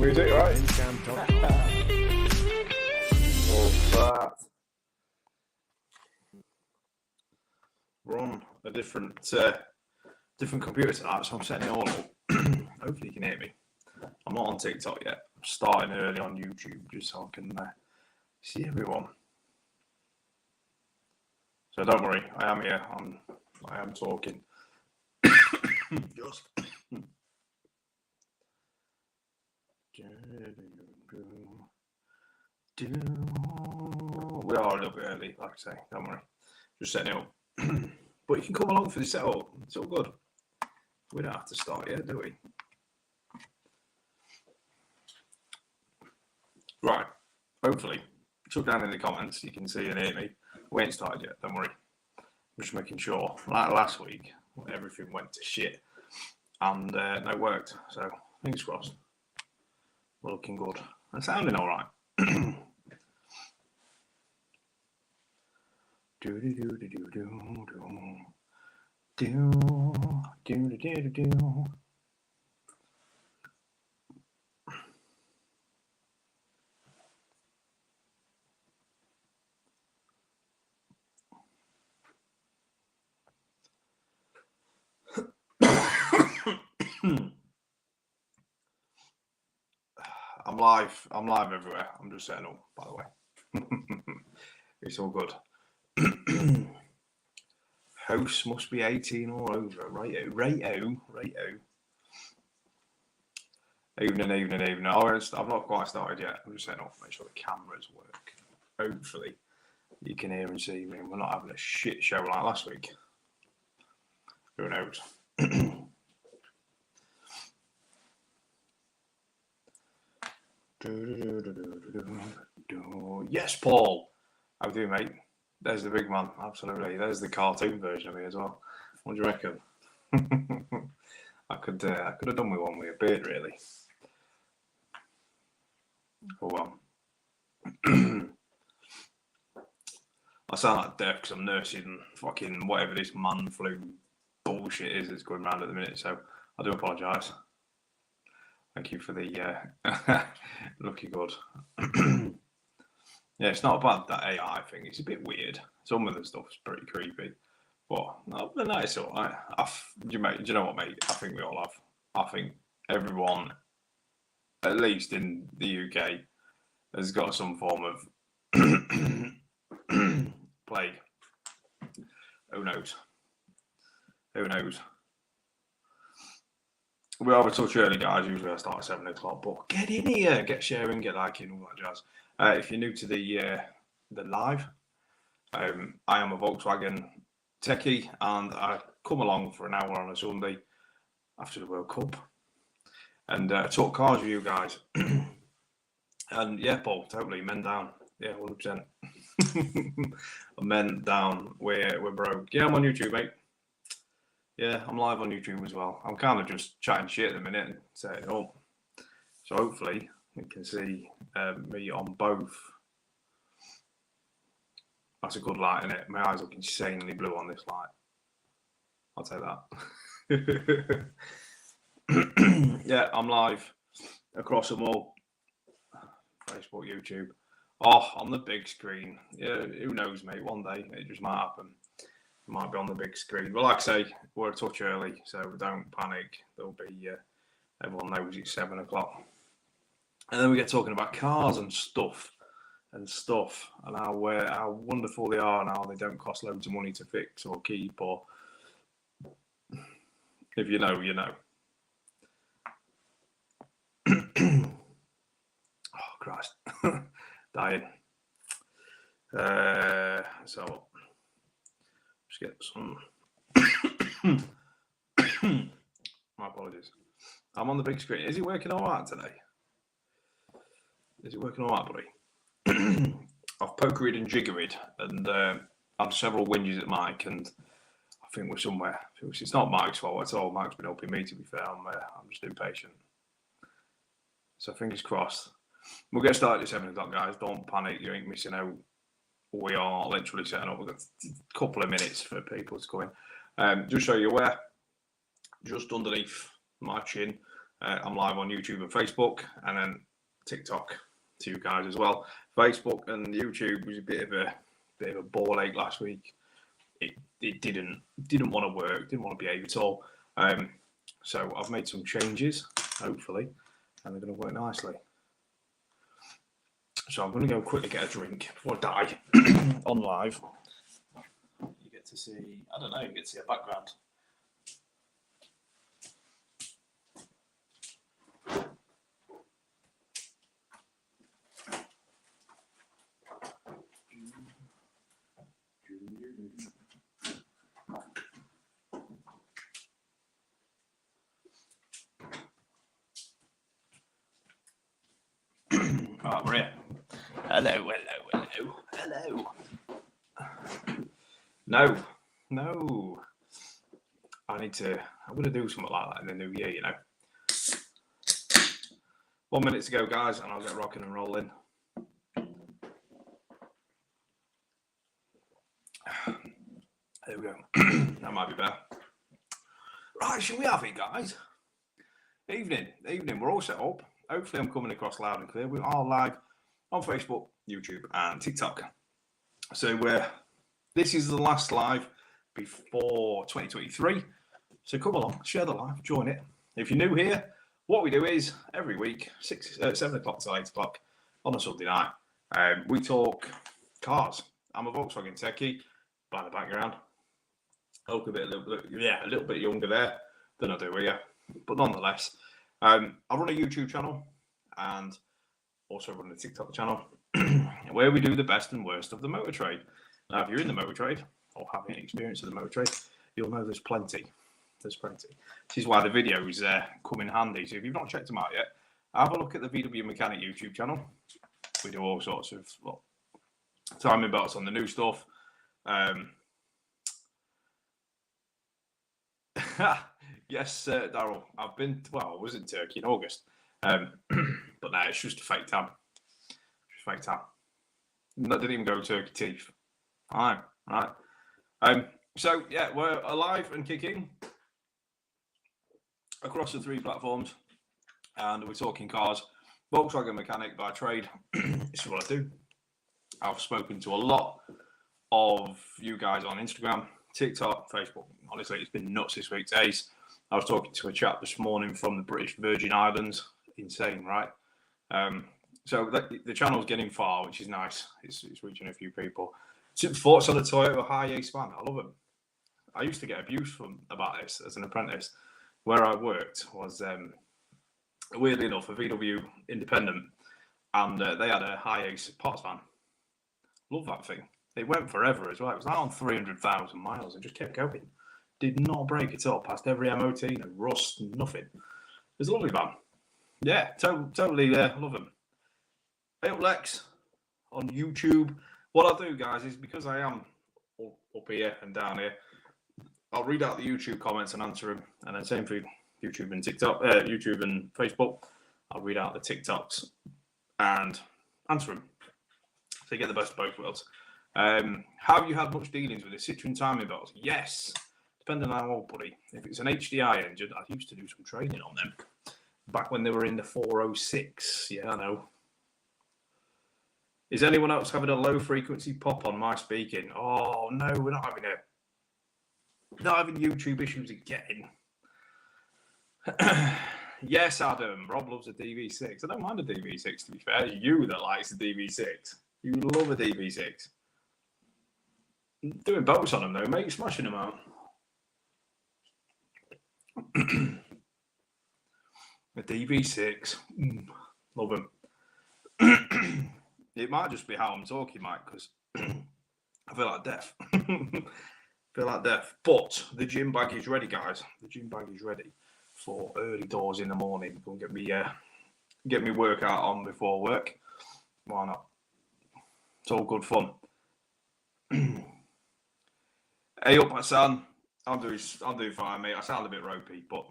music, right? What's that? We're on a different computer tonight, so I'm setting it all up. Hopefully you can hear me. I'm not on TikTok yet. I'm starting early on YouTube just so I can see everyone. So don't worry, I am here. I am talking. Just. We are a little bit early, like I say. Don't worry. Just setting it up. But you can come along for the setup. It's all good. We don't have to start yet, do we? Right. Hopefully. Chuck down in the comments. You can see and hear me. We ain't started yet. Don't worry. I'm just making sure. Like last week, everything went to shit. And no, it worked. So, fingers crossed. We're looking good. And sounding all right. I'm live everywhere. I'm just setting up, by the way. It's all good. House must be 18 all over. Righto. Evening. Oh, I've not quite started yet. I'm just setting up, make sure the cameras work. Hopefully you can hear and see me and we're not having a shit show like last week. Who knows? Yes, Paul. How do you, mate? There's the big man. Absolutely. There's the cartoon version of me as well. What do you reckon? I could have done with one with a beard, really. Oh well. I sound like deaf because I'm nursing fucking whatever this man flu bullshit is that's going around at the minute. So I do apologise. Thank you for the looking good. Yeah, it's not bad, that AI thing. It's a bit weird. Some of the stuff's pretty creepy. But other than that, it's all right. Do you know what, mate? I think we all have. I think everyone, at least in the UK, has got some form of plague. Who knows? We are a touch early, guys. Usually I start at 7 o'clock, but get in here, get sharing, get liking, all that jazz. If you're new to the live, I am a Volkswagen Techy, and I come along for an hour on a Sunday after the World Cup and talk cars with you guys. And yeah, Paul, totally men down. Yeah, 100%. Men down. We're broke. Yeah, I'm on YouTube, mate. Yeah, I'm live on YouTube as well. I'm kind of just chatting shit at the minute and setting it up. So hopefully you can see me on both. That's a good light, isn't it? My eyes look insanely blue on this light. I'll take that. Yeah, I'm live across them all. Facebook, YouTube. Oh, on the big screen. Yeah, who knows, mate? One day it just might happen. It might be on the big screen. But like I say, we're a touch early, so don't panic. There'll be, everyone knows it's 7 o'clock. And then we get talking about cars and stuff, and how wonderful they are and how they don't cost loads of money to fix or keep, or if you know, you know. Oh, Christ. Dying. So, just get some. My apologies. I'm on the big screen. Is it working all right today? Is it working all right, buddy? I've pokered and jiggered and had several whinges at Mike, and I think we're somewhere. It's not Mike's fault at all. Mike's been helping me, to be fair. I'm just impatient. So fingers crossed. We'll get started at 7 o'clock, guys. Don't panic. You ain't missing out. We are literally setting up. We've got a couple of minutes for people to go in. Just so you're aware, just underneath my chin, I'm live on YouTube and Facebook, and then TikTok to you guys as well. Facebook and YouTube was a bit of a ball ache last week. It didn't want to work, didn't want to behave at all. So I've made some changes, hopefully, and they're going to work nicely. So I'm going to go quickly get a drink before I die on live. You get to see, I don't know, you get to see a background. Right, we're here. Hello. No. I'm going to do something like that in the new year, you know. 1 minute to go, guys, and I'll get rocking and rolling. There we go. That might be better. Right, shall we have it, guys? Evening. We're all set up. Hopefully I'm coming across loud and clear. We are live on Facebook, YouTube, and TikTok. So this is the last live before 2023. So come along, share the live, join it. If you're new here, what we do is every week, 7 o'clock till 8 o'clock on a Sunday night, we talk cars. I'm a Volkswagen Techy by the background. I look a little bit younger there than I do here, but nonetheless. I run a YouTube channel and also run a TikTok channel where we do the best and worst of the motor trade. Now, if you're in the motor trade or have any experience of the motor trade, you'll know there's plenty. This is why the videos come in handy. So if you've not checked them out yet, have a look at the VW Mechanic YouTube channel. We do all sorts of timing belts on the new stuff. Yes, Daryl, I was in Turkey in August. But no, it's just a fake tab. I didn't even go Turkey teeth. All right. So, yeah, we're alive and kicking across the 3 platforms. And we're talking cars. Volkswagen Mechanic by trade. This is what I do. I've spoken to a lot of you guys on Instagram, TikTok, Facebook. Honestly, it's been nuts this week. I was talking to a chap this morning from the British Virgin Islands. Insane, right? So the channel's getting far, which is nice. It's reaching a few people. Thoughts on the Toyota Hi-Ace van? I love them. I used to get abuse about this as an apprentice. Where I worked was, weirdly enough, a VW independent, and they had a Hi-Ace parts van. Love that thing. It went forever as well. It was like on 300,000 miles and just kept going. Did not break at all. Passed every MOT, no rust, nothing. It was a lovely van. Yeah, totally love them. Hey up, Lex, on YouTube. What I'll do, guys, is because I am up here and down here, I'll read out the YouTube comments and answer them. And then same for YouTube and TikTok, YouTube and Facebook. I'll read out the TikToks and answer them. So you get the best of both worlds. Have you had much dealings with the Citroen timing belts? Yes. Depending on how old, buddy. If it's an HDI engine, I used to do some training on them back when they were in the 406. Yeah, I know. Is anyone else having a low frequency pop on my speaking? Oh no, we're not having it. Not having YouTube issues again. Yes, Adam. Rob loves a DV6. I don't mind a DV6, to be fair. It's you that likes the DV6. You love a DV6. Doing bolts on them though, mate. Smashing them out. A DV6. Love them. It might just be how I'm talking, Mike, because I feel like death. But the gym bag is ready, guys. The gym bag is ready for early doors in the morning. Go and get me workout on before work. Why not? It's all good fun. Hey up, Hassan. I'm doing fine, mate. I sound a bit ropey, but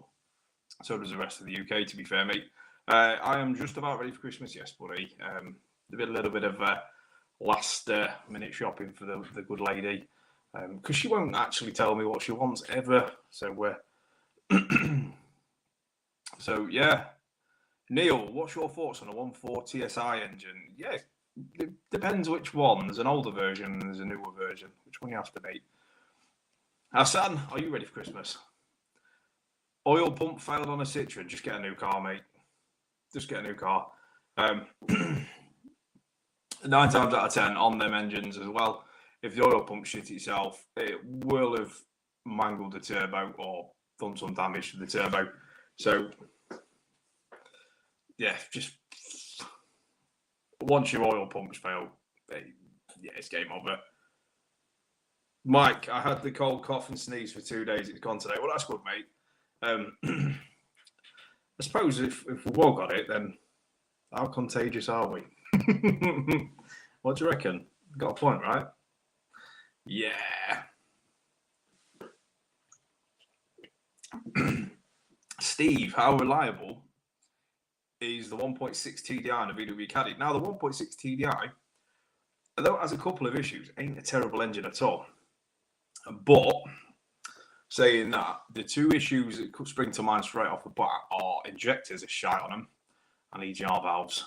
so does the rest of the UK, to be fair, mate. I am just about ready for Christmas, yes, buddy. A little bit of last minute shopping for the good lady, because she won't actually tell me what she wants ever. So So yeah, Neil, what's your thoughts on a 1.4 TSI engine? Yeah, it depends which one. There's an older version and there's a newer version. Which one you have to beat? Hassan, are you ready for Christmas? Oil pump failed on a Citroen. Just get a new car, mate. Just get a new car. 9 times out of 10 on them engines as well. If the oil pump shit itself, it will have mangled the turbo or done some damage to the turbo. So, yeah, just once your oil pumps fail, yeah, it's game over. Mike, I had the cold cough and sneeze for 2 days. It's gone today. Well, that's good, mate. I suppose if we've all got it, then how contagious are we? What do you reckon? Got a point, right? Yeah. Steve, how reliable is the 1.6 TDI in a VW Caddy? Now, the 1.6 TDI, although it has a couple of issues, ain't a terrible engine at all. But saying that, the two issues that could spring to mind straight off the bat are injectors are shite on them and EGR valves.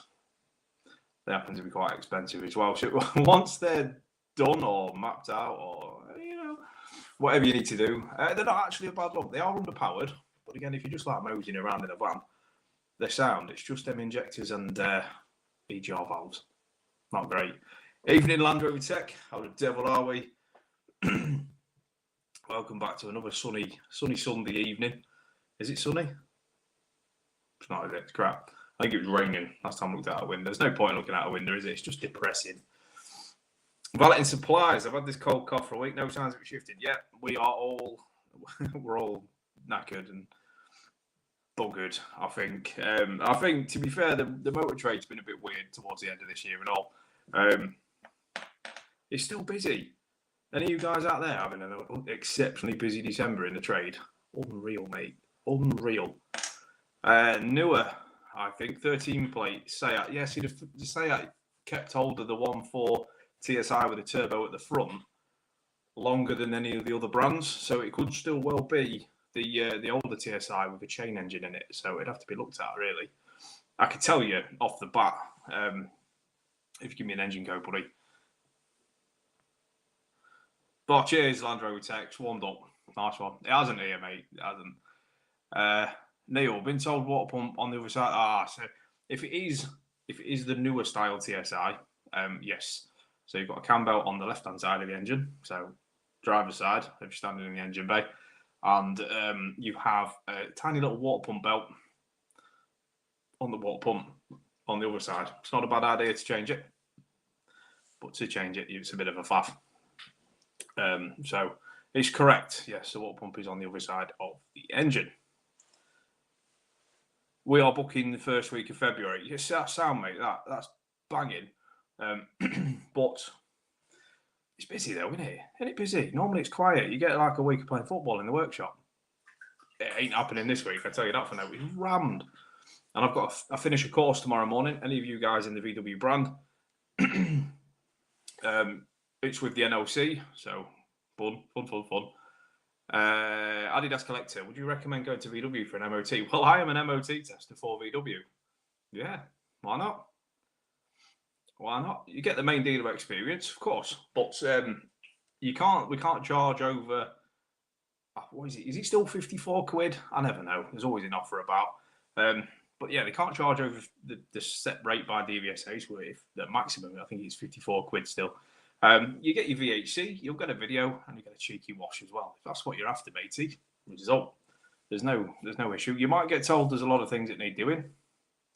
They happen to be quite expensive as well. So once they're done or mapped out or, whatever you need to do, they're not actually a bad look. They are underpowered. But again, if you just like moseying around in a van, they're sound. It's just them injectors and EGR valves. Not great. Evening, Land Rover Tech. How the devil are we? Welcome back to another sunny Sunday evening. Is it sunny? It's not, is it? It's crap. I think it was raining last time I looked out a window. There's no point looking out a window, is it? It's just depressing. Valeting supplies. I've had this cold cough for a week. No signs of it shifted yet. We're all knackered and buggered, I think. I think, to be fair, the motor trade's been a bit weird towards the end of this year and all. It's still busy. Any of you guys out there having an exceptionally busy December in the trade? Unreal, mate. Unreal. Newer, I think, 13 plate Seat. Yes, the Seat kept hold of the 1.4 TSI with a turbo at the front longer than any of the other brands, so it could still well be the older TSI with a chain engine in it. So it'd have to be looked at, really. I could tell you off the bat, if you give me an engine code, buddy. But cheers, Land Rover Tech. Warmed up. Nice one. It hasn't here, mate. It hasn't. Neil, been told water pump on the other side. So if it is the newer style TSI, yes. So you've got a cam belt on the left-hand side of the engine, so driver's side, if you're standing in the engine bay, and you have a tiny little water pump belt on the water pump on the other side. It's not a bad idea to change it, but to change it, it's a bit of a faff. So it's correct. Yes, the water pump is on the other side of the engine. We are booking the first week of February. Yes, that sound, mate. That's banging. But it's busy though, isn't it? Isn't it busy? Normally it's quiet. You get like a week of playing football in the workshop. It ain't happening this week. I tell you that for now. It's rammed. And I finish a course tomorrow morning. Any of you guys in the VW brand? It's with the NOC, so fun. Adidas Collector, would you recommend going to VW for an MOT? Well, I am an MOT tester for VW. Yeah, why not? Why not? You get the main dealer experience, of course, but we can't charge over. What is it? Is it still 54 quid? I never know. There's always an offer about. But yeah, they can't charge over the set rate by DVSAs. With the maximum, I think it's 54 quid still. You get your VHC, you'll get a video, and you get a cheeky wash as well. If that's what you're after, matey, result. There's no issue. You might get told there's a lot of things that need doing,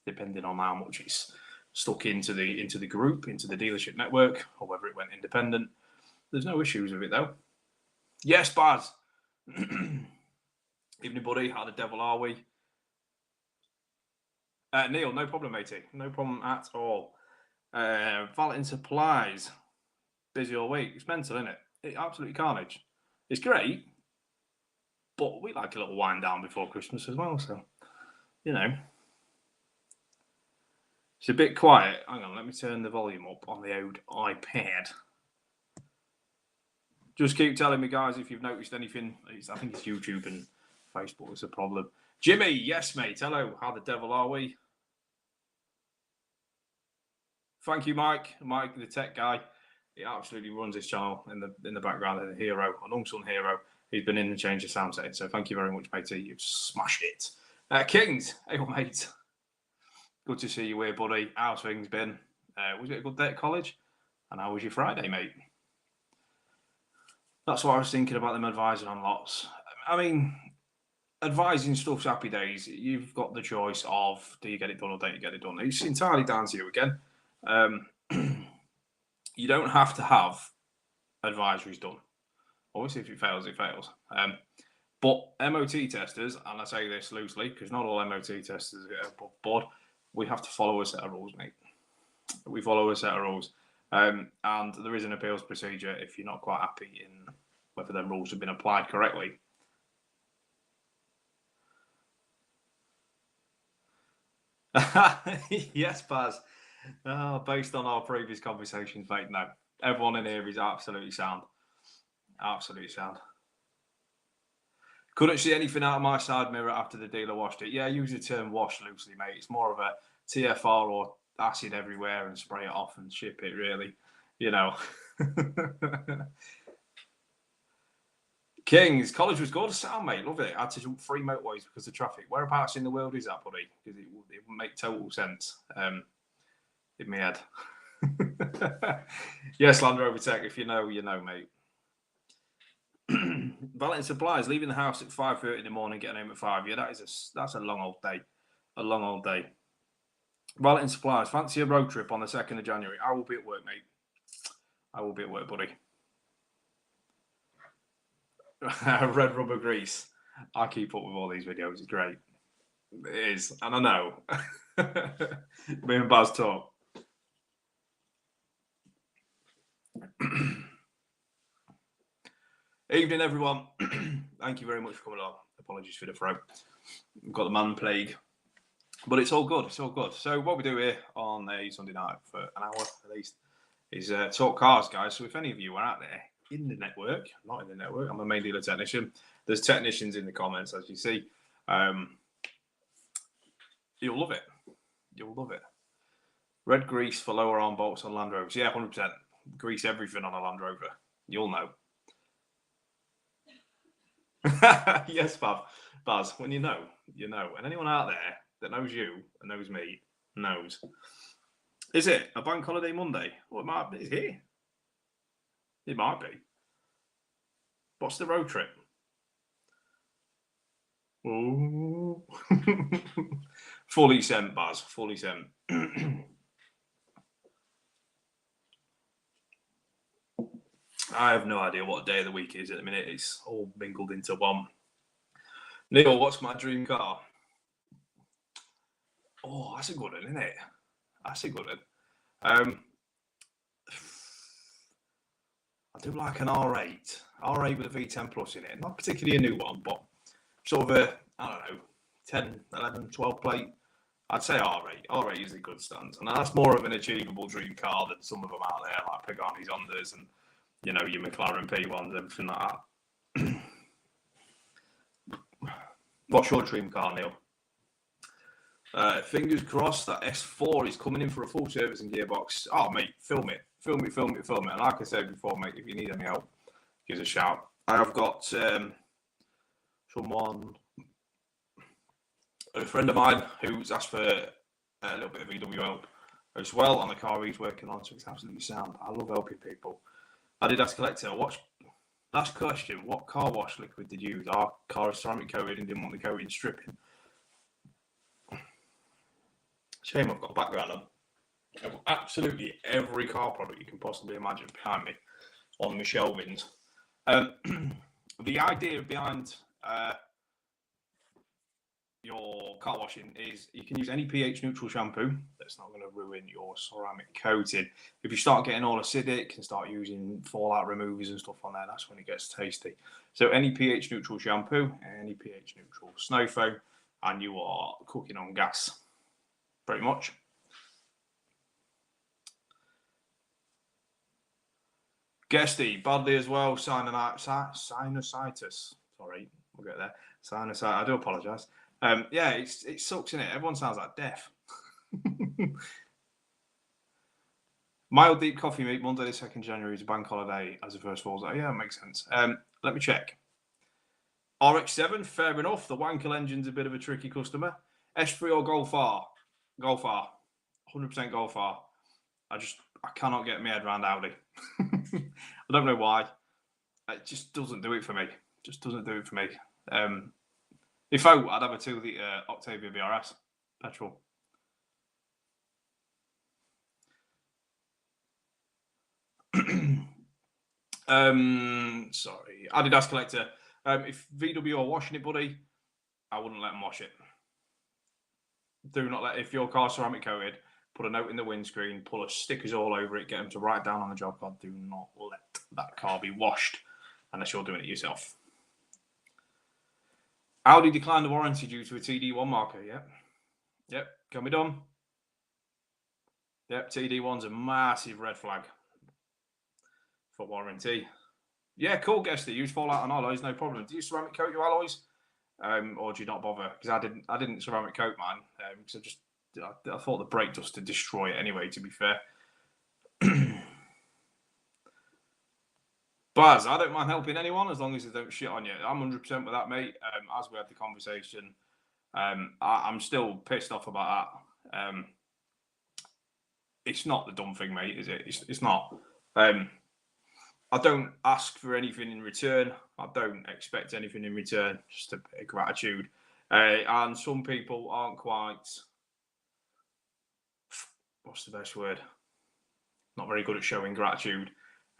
depending on how much it's stuck into the group, into the dealership network, or whether it went independent. There's no issues with it though. Yes, Baz. Evening, buddy. How the devil are we? Neil, no problem, matey. No problem at all. Valeting supplies. Busy all week. It's mental, isn't it? It's absolutely carnage. It's great, but we like a little wind down before Christmas as well. So, it's a bit quiet. Hang on, let me turn the volume up on the old iPad. Just keep telling me, guys, if you've noticed anything. I think it's YouTube and Facebook is a problem. Jimmy, yes, mate. Hello. How the devil are we? Thank you, Mike. Mike, the tech guy. He absolutely runs his channel in the background. A hero, an unsung hero. He's been in and changed the sound setting. So thank you very much, matey. You've smashed it. Kings, hey, mate. Good to see you here, buddy. How's things been? Was it a good day at college? And how was your Friday, mate? That's what I was thinking about them advising on lots. I mean, advising stuff's happy days. You've got the choice of do you get it done or don't you get it done. It's entirely down to you again. You don't have to have advisories done. Obviously, if it fails, it fails. But MOT testers, and I say this loosely because not all MOT testers are above board, we have to follow a set of rules, mate. We follow a set of rules. And there is an appeals procedure if you're not quite happy in whether the rules have been applied correctly. Yes, Baz. Based on our previous conversations, mate, no. Everyone in here is absolutely sound. Absolutely sound. Couldn't see anything out of my side mirror after the dealer washed it. Yeah, I use the term wash loosely, mate. It's more of a TFR or acid everywhere and spray it off and ship it, really. You know. Kings, college was good. Sound, mate. Love it. I had to jump 3 motorways because of traffic. Whereabouts in the world is that, buddy? Because it would make total sense in my head. Yes, Land Rover Tech. If you know, you know, mate. Valentin Supplies, leaving the house at 5:30 in the morning, getting home at 5. Yeah, that's a long old day. A long old day. Valentin Supplies, fancy a road trip on the 2nd of January. I will be at work, mate. I will be at work, buddy. Red rubber grease. I keep up with all these videos. It's great. It is. And I know. Me and Baz talk. Evening, everyone. Thank you very much for coming on. Apologies for the throw. We've got the man plague. But it's all good. It's all good. So what we do here on a Sunday night for an hour at least is talk cars, guys. So if any of you are out there in the network, not in the network, I'm a main dealer technician. There's technicians in the comments, as you see. You'll love it. You'll love it. Red grease for lower arm bolts on Land Rovers. Yeah, 100%. Grease everything on a Land Rover. You'll know. Yes, Baz. When you know, you know. And anyone out there that knows you and knows me knows. Is it a bank holiday Monday? Well, it might be. Is it? It might be. What's the road trip? Oh. Fully sent, Baz. Fully sent. I have no idea what day of the week is at the minute. It's all mingled into one. Neil, what's my dream car? Oh, that's a good one, isn't it? That's a good one. I do like an R8. R8 with a V10 Plus in it. Not particularly a new one, but sort of a, I don't know, 10, 11, 12 plate. I'd say R8. R8 is a good stance. And that's more of an achievable dream car than some of them out there, like Pagani's Hondas and, you know, your McLaren P1s, everything like that. What's your dream car, Neil? Fingers crossed that S4 is coming in for a full service and gearbox. Oh, mate, film it. And like I said before, mate, if you need any help, give us a shout. I have got someone, a friend of mine, who's asked for a little bit of VW help as well on the car he's working on, so it's absolutely sound. I love helping people. I did ask Collector, last question, what car wash liquid did you use? Our car is ceramic coated and didn't want the coating stripping. Shame I've got a background on absolutely every car product you can possibly imagine behind me on my shelvings. The idea behind your car washing is you can use any pH neutral shampoo that's not going to ruin your ceramic coating. If you start getting all acidic and start using fallout removers and stuff on there, that's when it gets tasty. So any pH neutral shampoo, any pH neutral snow foam, and you are cooking on gas, pretty much. Guesty, badly as well, sinusitis. Sorry, we'll get there. Sinus. I do apologise. Yeah, it sucks, innit? Everyone sounds like deaf. Mild deep coffee meet Monday the 2nd January is a bank holiday as the first falls out. Yeah, makes sense. Let me check. RX-7, fair enough. The Wankel engine's a bit of a tricky customer. S3 or Golf R? Golf R. 100% Golf R. I cannot get my head around Audi. I don't know why. It just doesn't do it for me. Just doesn't do it for me. If I'd have a 2-litre Octavia BRS petrol. Sorry, Adidas collector. If VW are washing it, buddy, I wouldn't let them wash it. Do not let, if your car's ceramic coated, put a note in the windscreen, pull stickers all over it, get them to write down on the job card. Do not let that car be washed unless you're doing it yourself. Audi declined the warranty due to a TD1 marker. Yep. Can be done. Yep. TD1's a massive red flag for warranty. Yeah, cool. Guess that use fallout on alloys, no problem. Do you ceramic coat your alloys, or do you not bother? Because I didn't ceramic coat mine because I thought the brake dust would destroy it anyway. To be fair. Baz, I don't mind helping anyone as long as they don't shit on you. I'm 100% with that, mate. As we had the conversation, I'm still pissed off about that. It's not the dumb thing, mate, is it? It's not. I don't ask for anything in return. I don't expect anything in return. Just a bit of gratitude. And some people aren't quite. What's the best word? Not very good at showing gratitude.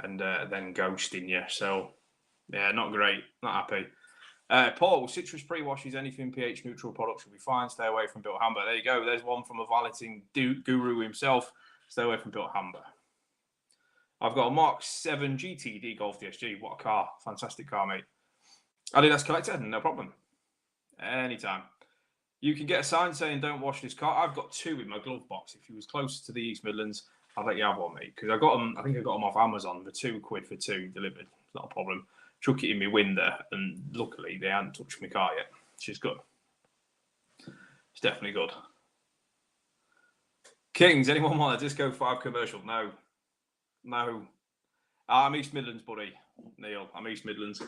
And then ghosting you. So, yeah, not great. Not happy. Paul, citrus pre-washes, anything pH neutral products will be fine. Stay away from built hamber. There you go. There's one from a valeting guru himself. Stay away from built hamber. I've got a Mark 7 GTD Golf DSG. What a car. Fantastic car, mate. Adidas collector, no problem. Anytime. You can get a sign saying don't wash this car. I've got 2 in my glove box. If you was closer to the East Midlands, I'll let you have one, mate. Because I got them, I think I got them off Amazon for £2 for 2 delivered. It's not a problem. Chuck it in my window, and luckily they hadn't touched my car yet, which is good. It's definitely good. Kings, anyone want a Disco 5 commercial? No. I'm East Midlands, buddy. Neil, I'm East Midlands.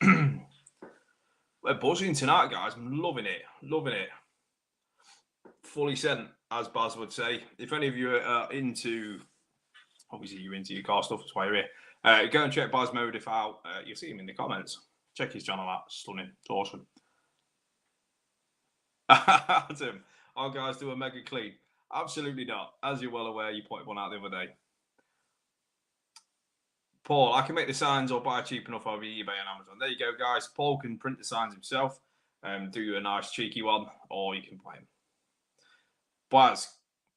We're buzzing tonight, guys. I'm loving it. Fully sent, as Baz would say. If any of you are into, obviously you're into your car stuff, that's why you're here. Go and check Baz Meredith out. You'll see him in the comments. Check his channel out. Stunning. It's awesome. Adam, our guys do a mega clean. Absolutely not. As you're well aware, you pointed one out the other day. Paul, I can make the signs or buy cheap enough over eBay and Amazon. There you go, guys. Paul can print the signs himself, do a nice cheeky one, or you can buy them. Baz,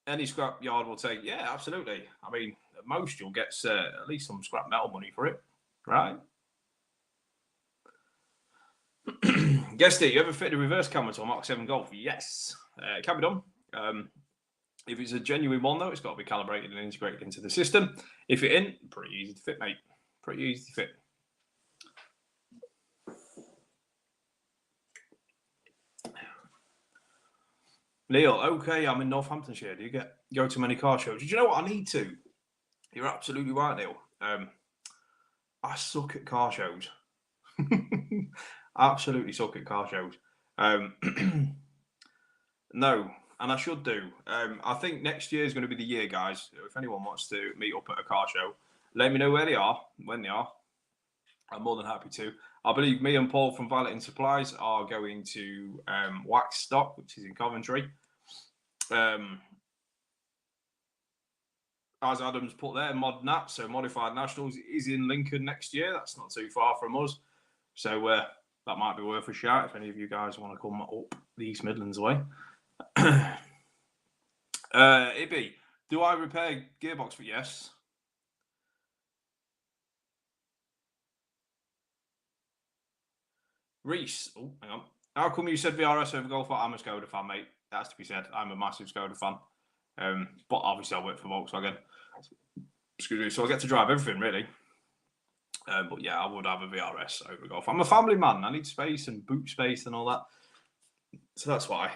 any scrap yard will take. Yeah, absolutely. I mean, at most you'll get at least some scrap metal money for it, right? Guess it. You ever fit a reverse camera to a Mark 7 Golf? Yes. It can be done. If it's a genuine one, though, it's got to be calibrated and integrated into the system. If it isn't, pretty easy to fit, mate. Pretty easy to fit. Neil, okay, I'm in Northamptonshire. Do you go to many car shows? Did you know what? I need to. You're absolutely right, Neil. I suck at car shows. Absolutely suck at car shows. No, and I should do. I think next year is going to be the year, guys. If anyone wants to meet up at a car show, let me know where they are, when they are. I'm more than happy to. I believe me and Paul from Valeting Supplies are going to Wax Stock, which is in Coventry. As Adam's put there, Mod Nat, so Modified Nationals, is in Lincoln next year. That's not too far from us. So that might be worth a shout if any of you guys want to come up the East Midlands way. Ibby, do I repair gearbox? For yes. Reese, oh, hang on. How come you said VRS over Golf? I'm a Skoda fan, mate. That has to be said. I'm a massive Skoda fan. But obviously I work for Volkswagen. Excuse me. So I get to drive everything really. But yeah, I would have a VRS over Golf. I'm a family man. I need space and boot space and all that. So that's why.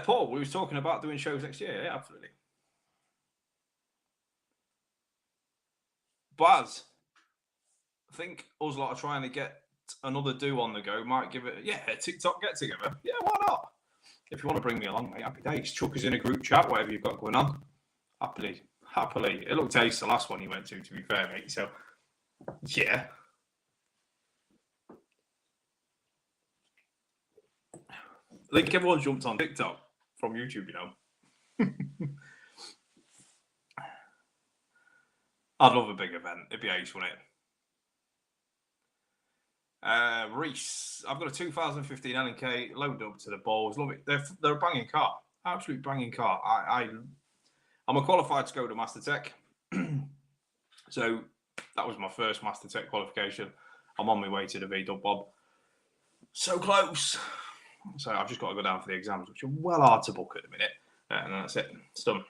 Paul, we were talking about doing shows next year. Yeah, absolutely. Baz, I think us lot are trying to get another do on the go. Might give it, a TikTok get together. Yeah, why not? If you want to bring me along, mate, happy days. Chuck us in a group chat, whatever you've got going on. Happily. It looked ace the last one you went to be fair, mate. So, yeah. I think everyone jumped on TikTok from YouTube, you know. I'd love a big event. It'd be ace, wouldn't it? Reese, I've got a 2015 L&K loaded up to the balls. Love it. They're a banging car. Absolute banging car. I'm a qualified Skoda Master Tech. So that was my first Master Tech qualification. I'm on my way to the VW Bob. So close. So I've just got to go down for the exams, which are well hard to book at the minute. And that's it. It's done.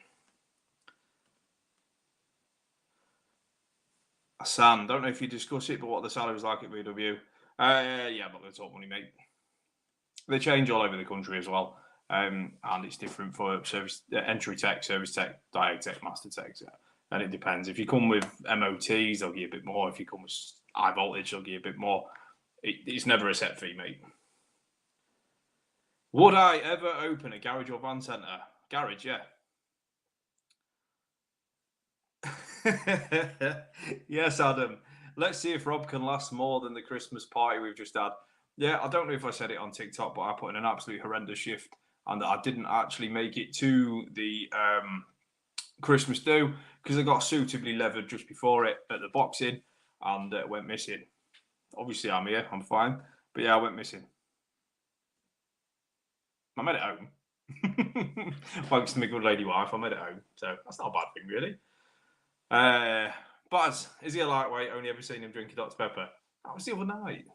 Sam, don't know if you discuss it, but what the salary's like at VW. Yeah, I'm not going to talk money, mate. They change all over the country as well. And it's different for service entry tech, service tech, diag tech, master tech. And it depends. If you come with MOTs, they'll give you a bit more. If you come with high voltage, they'll give you a bit more. It's never a set fee, mate. Would I ever open a garage or van centre? Garage, yeah. Yes, Adam. Let's see if Rob can last more than the Christmas party we've just had. Yeah, I don't know if I said it on TikTok, but I put in an absolutely horrendous shift and I didn't actually make it to the Christmas do because I got suitably levered just before it at the boxing and went missing. Obviously, I'm here. I'm fine. But yeah, I went missing. I made it home. Thanks to my good lady wife, I made it home. So that's not a bad thing, really. Buzz, is he a lightweight? Only ever seen him drinking Dr. Pepper. That was the other night.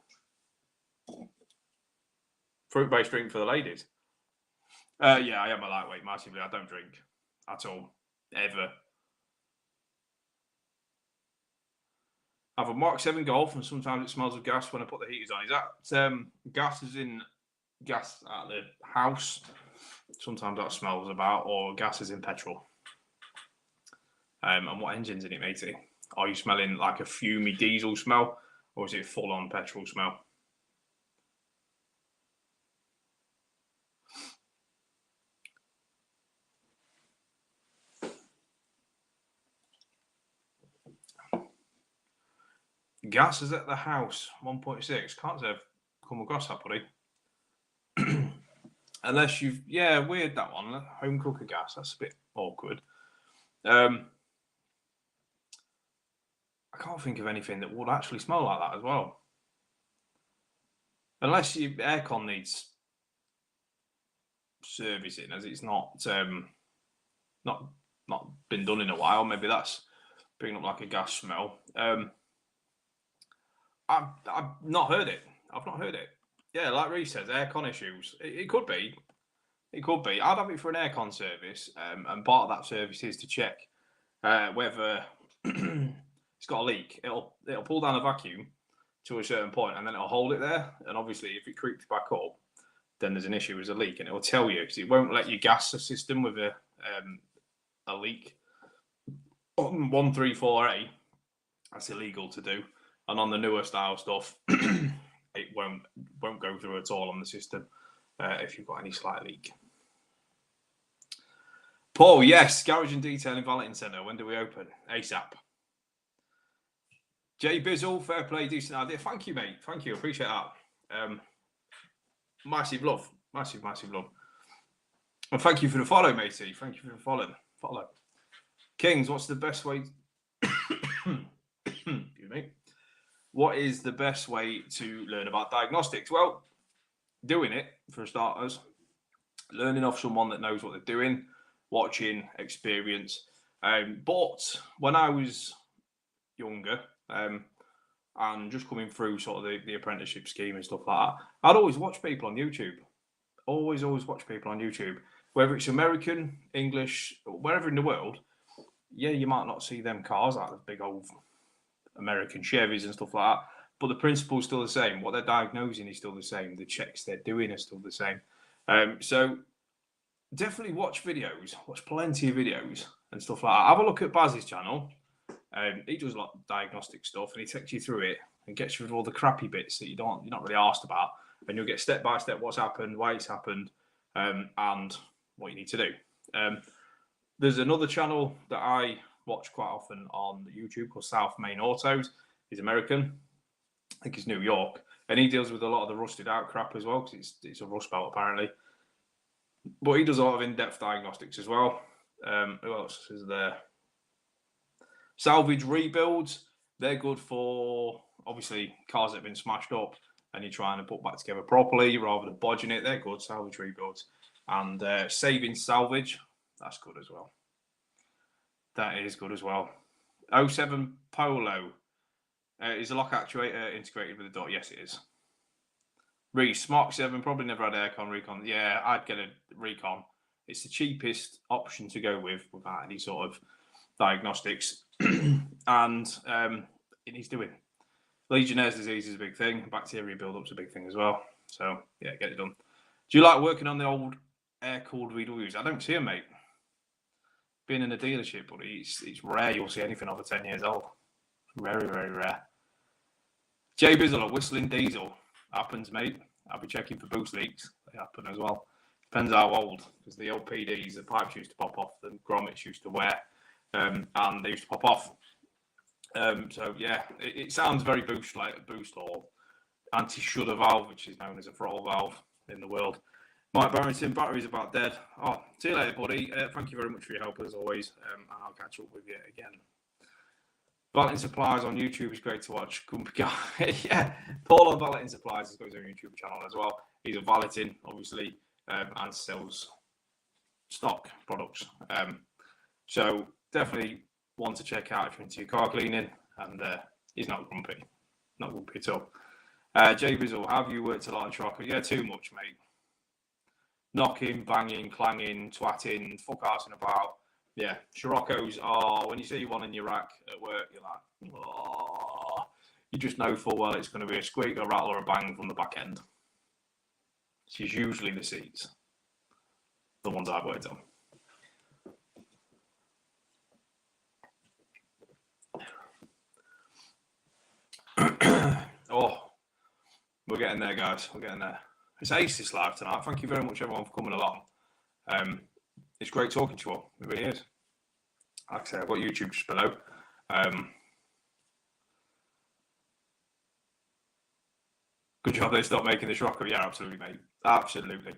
Fruit-based drink for the ladies. Yeah, I am a lightweight massively. I don't drink at all, ever. I have a Mark 7 Golf, and sometimes it smells of gas when I put the heaters on. Is that gas is in gas at the house? Sometimes that smells about, or gas is in petrol. And what engine's in it, matey? Are you smelling like a fumey diesel smell, or is it full-on petrol smell? Gas is at the house, 1.6. Can't say I've come across that, buddy. Unless you've, weird that one. Home cooker gas, that's a bit awkward. I can't think of anything that would actually smell like that as well. Unless your aircon needs servicing, as it's not been done in a while. Maybe that's bringing up like a gas smell. I've not heard it. I've not heard it. Yeah, like Reece says, aircon issues. It could be. It could be. I'd have it for an aircon service, and part of that service is to check whether it's got a leak. It'll pull down a vacuum to a certain point, and then it'll hold it there. And obviously, if it creeps back up, then there's an issue, there's a leak, and it will tell you because it won't let you gas the system with a leak. On 134A, that's illegal to do, and on the newer style stuff, it won't go through at all on the system if you've got any slight leak. Paul, yes, garage and detail in Valentin Centre. When do we open? ASAP. Jay Bizzle, fair play, decent idea. Thank you, mate. Thank you. Appreciate that. Massive love. Massive love. And thank you for the follow, matey. Thank you for the follow. Kings, what's the best way? Excuse me. What is the best way to learn about diagnostics? Well, doing it, for starters. Learning off someone that knows what they're doing. Watching, experience. But when I was younger, and just coming through sort of the apprenticeship scheme and stuff like that, I'd always watch people on YouTube. Always watch people on YouTube. Whether it's American, English, wherever in the world, yeah, you might not see them cars like the big old American Chevys and stuff like that, but the principle's still the same. What they're diagnosing is still the same. The checks they're doing are still the same. So definitely watch videos, watch plenty of videos and stuff like that. Have a look at Baz's channel. He does a lot of diagnostic stuff, and he takes you through it and gets you with all the crappy bits that you're not really asked about, and you'll get step by step what's happened, why it's happened, and what you need to do. There's another channel that I watch quite often on YouTube called South Main Autos. He's American, I think he's New York, and he deals with a lot of the rusted out crap as well, because it's a rust belt apparently. But he does a lot of in-depth diagnostics as well. Who else is there? Salvage rebuilds. They're good for, obviously, cars that have been smashed up and you're trying to put back together properly rather than bodging it. They're good, salvage rebuilds. And saving salvage, that's good as well. That is good as well. 07 Polo. Is a lock actuator integrated with a door? Yes, it is. Reese, Mark 7, probably never had aircon, recon. Yeah, I'd get a recon. It's the cheapest option to go with without any sort of diagnostics. And it needs doing. Legionnaire's disease is a big thing. Bacteria build-up's a big thing as well. So, yeah, get it done. Do you like working on the old air-cooled VWs? I don't see them, mate. Being in a dealership, buddy, it's rare you'll see anything over 10 years old. Very, very rare. Jay Bizzle, a whistling diesel. Happens, mate. I'll be checking for boost leaks. They happen as well. Depends how old, because the old PDs, the pipes used to pop off, the grommets used to wear, and they used to pop off. So yeah, it sounds very boost like a boost or anti-shudder valve, which is known as a throttle valve in the world. Mike Barrington, battery's about dead. Oh, see you later, buddy. Thank you very much for your help as always, and I'll catch up with you again. Valeting Supplies on YouTube is great to watch. Yeah, Paul on Valeting Supplies has got his own YouTube channel as well. He's a valeting, obviously, and sells stock products. So definitely one to check out if you're into your car cleaning, and he's not grumpy at all. Jay Bizzle, have you worked a lot on Scirocco? Yeah, too much, mate. Knocking, banging, clanging, twatting, fuck arsing about. Yeah, Scirocco's are, when you see one in your rack at work, you're like, oh, you just know full well it's going to be a squeak, a rattle, or a bang from the back end. Which is usually the seats, the ones I've worked on. Oh, we're getting there, guys. We're getting there. It's Ace this live tonight. Thank you very much, everyone, for coming along. It's great talking to you all. It really is. Like I say, I've got YouTube just below. Good job they stopped making the Scirocco. Yeah, absolutely, mate. Absolutely.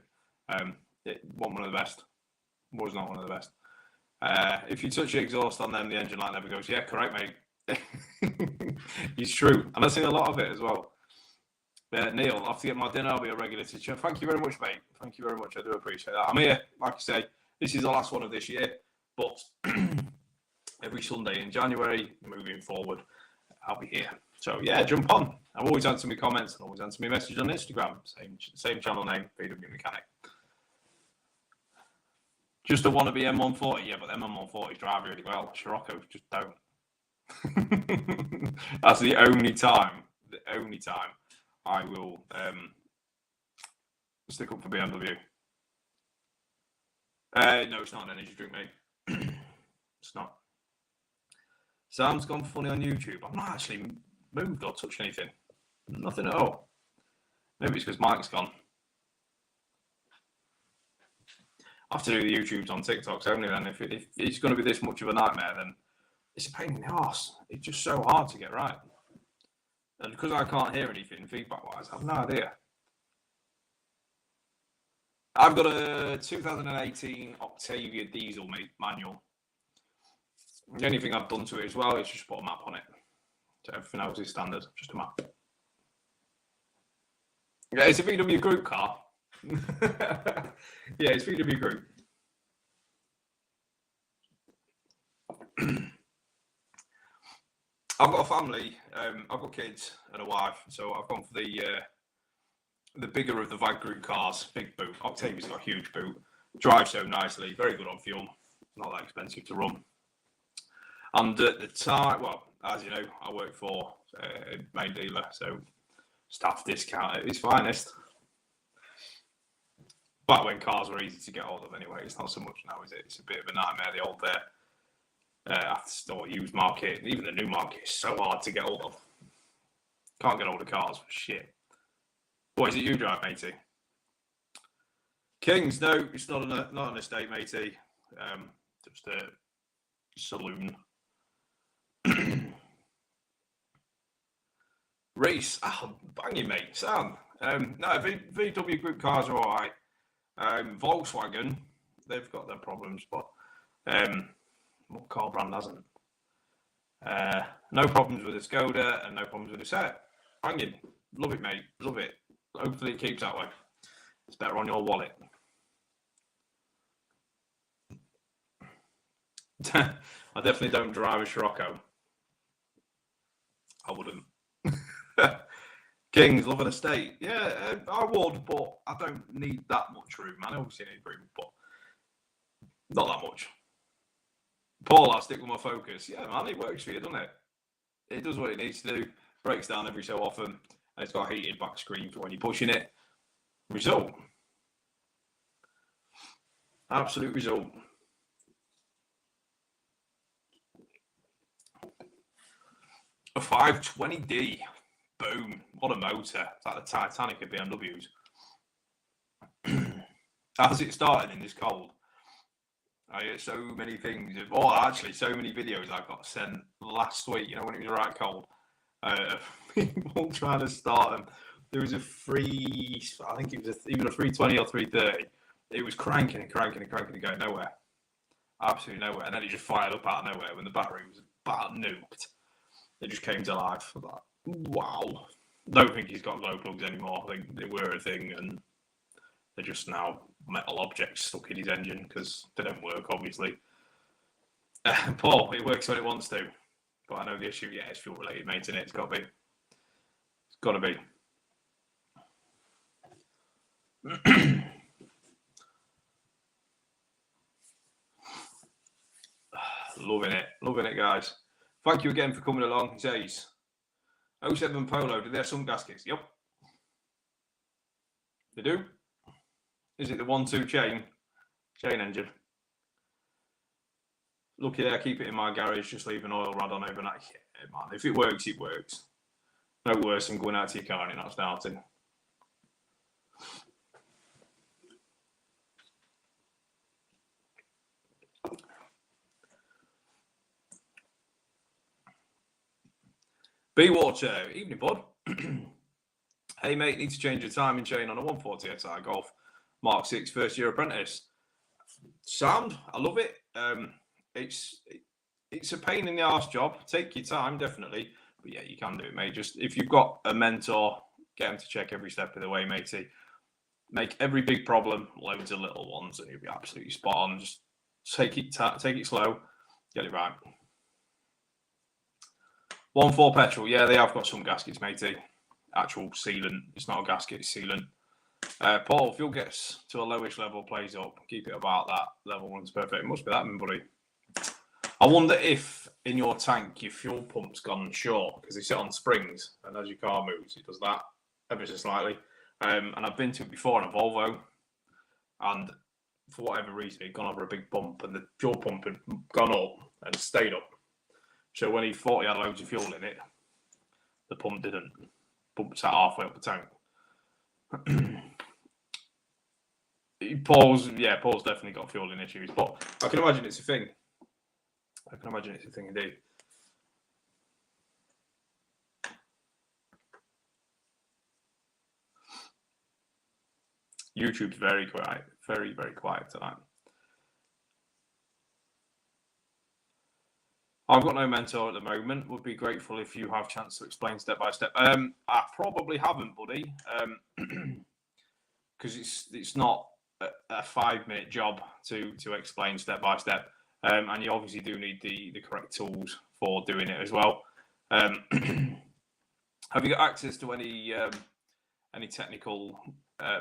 One of the best. Was not one of the best. If you touch the exhaust on them, the engine light never goes. Yeah, correct, mate. It's true. And I've seen a lot of it as well. Neil, I'll have to get my dinner. I'll be a regular teacher. Thank you very much, mate. Thank you very much. I do appreciate that. I'm here, like I say, this is the last one of this year, but every Sunday in January, moving forward, I'll be here. So, yeah, jump on. I've always answered my comments and always answered my message on Instagram. Same channel name, VW Mechanic. Just a wannabe M140. Yeah, but the M140s drive really well. Scirocco's just don't. That's the only time I will stick up for BMW. No, it's not an energy drink, mate. It's not. Sam's gone funny on YouTube. I've not actually moved or touched anything. Nothing at all. Maybe it's because Mike's gone. I have to do the YouTubes on TikToks only then. If it's going to be this much of a nightmare, then it's a pain in the arse. It's just so hard to get right. And because I can't hear anything feedback-wise, I have no idea. I've got a 2018 Octavia diesel manual. The only thing I've done to it as well is just put a map on it. So everything else is standard, just a map. Yeah, it's a VW Group car. Yeah, it's VW Group. I've got a family. I've got kids and a wife, so I've gone for the bigger of the VAG Group cars. Big boot. Octavia's got a huge boot. Drives so nicely. Very good on fuel. Not that expensive to run. And at the time, well, as you know, I work for a main dealer, so staff discount at its finest. Back when cars were easy to get hold of anyway, it's not so much now, is it? It's a bit of a nightmare, the old after store used market, even the new market is so hard to get hold of. Can't get hold of cars for shit. What is it you drive, matey? Kings, no, it's not an estate, matey. Just a saloon. Race, banging, mate. Sam. No, VW Group cars are all right. Volkswagen, they've got their problems, but what car brand hasn't? No problems with the Skoda and no problems with the set. Banging. Love it, mate. Love it. Hopefully it keeps that way. It's better on your wallet. I definitely don't drive a Scirocco. I wouldn't. Kings, love an estate. Yeah, I would, but I don't need that much room, man. I obviously need room, but not that much. Paul, I'll stick with my Focus. Yeah, man, it works for you, doesn't it? It does what it needs to do. Breaks down every so often, and it's got a heated back screen for when you're pushing it. Result. Absolute result. A 520D. Boom. What a motor. It's like the Titanic of BMWs. As it started in this cold, I get so many things. Oh, actually, so mmany videos I got sent last week, you know, when it was right cold. People trying to start them. There was I think it was even a 320 or 330. It was cranking and going nowhere. Absolutely nowhere. And then it just fired up out of nowhere when the battery was about nuked. It just came to life. Like, wow. Don't think he's got glow plugs anymore. I think they were a thing and they're just now metal objects stuck in his engine because they don't work, obviously. Paul, it works when it wants to. But I know the issue, yeah, it's fuel related, mate, and it's got to be. It's got to be. Loving it, guys. Thank you again for coming along. It says 07 Polo, do they have some gaskets? Yep. They do. Is it the 1-2 chain engine? Lucky there, keep it in my garage, just leave an oil rod on overnight. Yeah, man, if it works, it works. No worse than going out to your car and not starting. B-Water, evening, bud. Hey, mate, need to change your timing chain on a 140 SI Golf Mark 6 first year apprentice. Sound, I love it. It's a pain in the arse job. Take your time, definitely. But yeah, you can do it, mate. Just if you've got a mentor, get him to check every step of the way, matey. Make every big problem loads of little ones, and you'll be absolutely spot on. Just take it slow, get it right. 1.4 petrol, yeah, they have got some gaskets, matey. Actual sealant. It's not a gasket, it's sealant. Paul, fuel gets to a lowish level, plays up. Keep it about that level, runs perfect. It must be that, buddy. I wonder if in your tank your fuel pump's gone short because they sit on springs, and as your car moves, it does that ever so slightly. And I've been to it before in a Volvo, and for whatever reason, it'd gone over a big bump, and the fuel pump had gone up and stayed up. So when he thought he had loads of fuel in it, the pump didn't. Pump sat halfway up the tank. Paul's definitely got fueling issues, but I can imagine it's a thing. Indeed. YouTube's very quiet, very, very quiet tonight. I've got no mentor at the moment. Would be grateful if you have a chance to explain step by step. I probably haven't, buddy, because it's not a 5-minute job to explain step by step, and you obviously do need the correct tools for doing it as well. Have you got access to any technical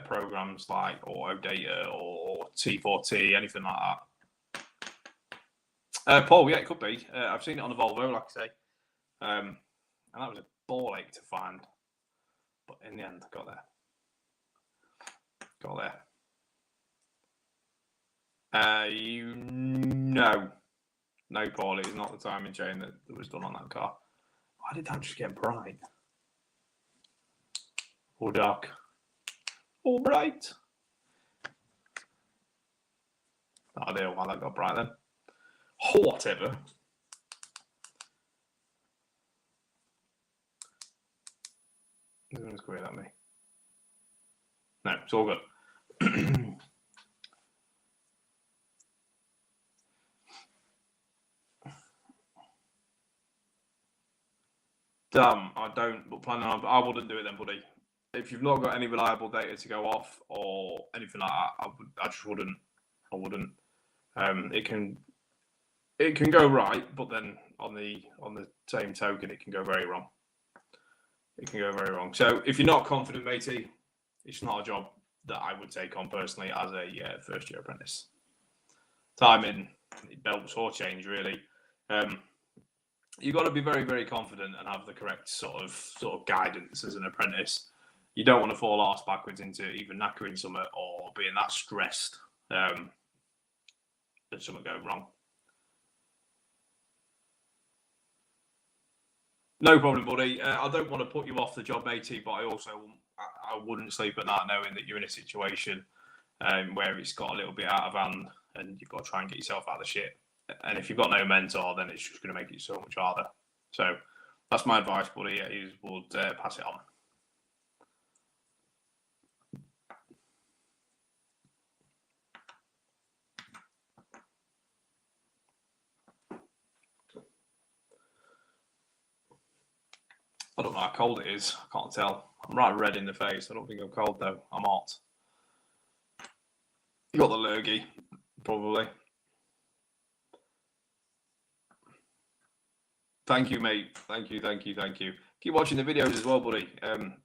programs like Auto Data or T4T, anything like that? Paul, yeah, it could be. I've seen it on the Volvo, like I say. And that was a ball ache to find. But in the end, I got there. No, Paul, it is not the timing chain that was done on that car. Why did that just get bright? Or dark? Or bright? No idea why that got bright then. Whatever. He's going to square at me. No, it's all good. Damn, I don't, but I wouldn't do it then, buddy. If you've not got any reliable data to go off or anything like that, I just wouldn't. I wouldn't. It can go right, but then on the same token, it can go very wrong. So if you're not confident, matey, it's not a job that I would take on personally as a first year apprentice. Timing, belts or change really. You've got to be very, very confident and have the correct sort of guidance as an apprentice. You don't want to fall arse backwards into even knackering something or being that stressed that something goes wrong. No problem, buddy. I don't want to put you off the job, matey, but I wouldn't sleep at night knowing that you're in a situation where it's got a little bit out of hand and you've got to try and get yourself out of the shit. And if you've got no mentor, then it's just going to make it so much harder. So that's my advice, buddy. Is we'll pass it on. I don't know how cold it is. I can't tell. I'm right red in the face. I don't think I'm cold, though. I'm hot. You got the lurgy, probably. Thank you, mate. Thank you. Keep watching the videos as well, buddy.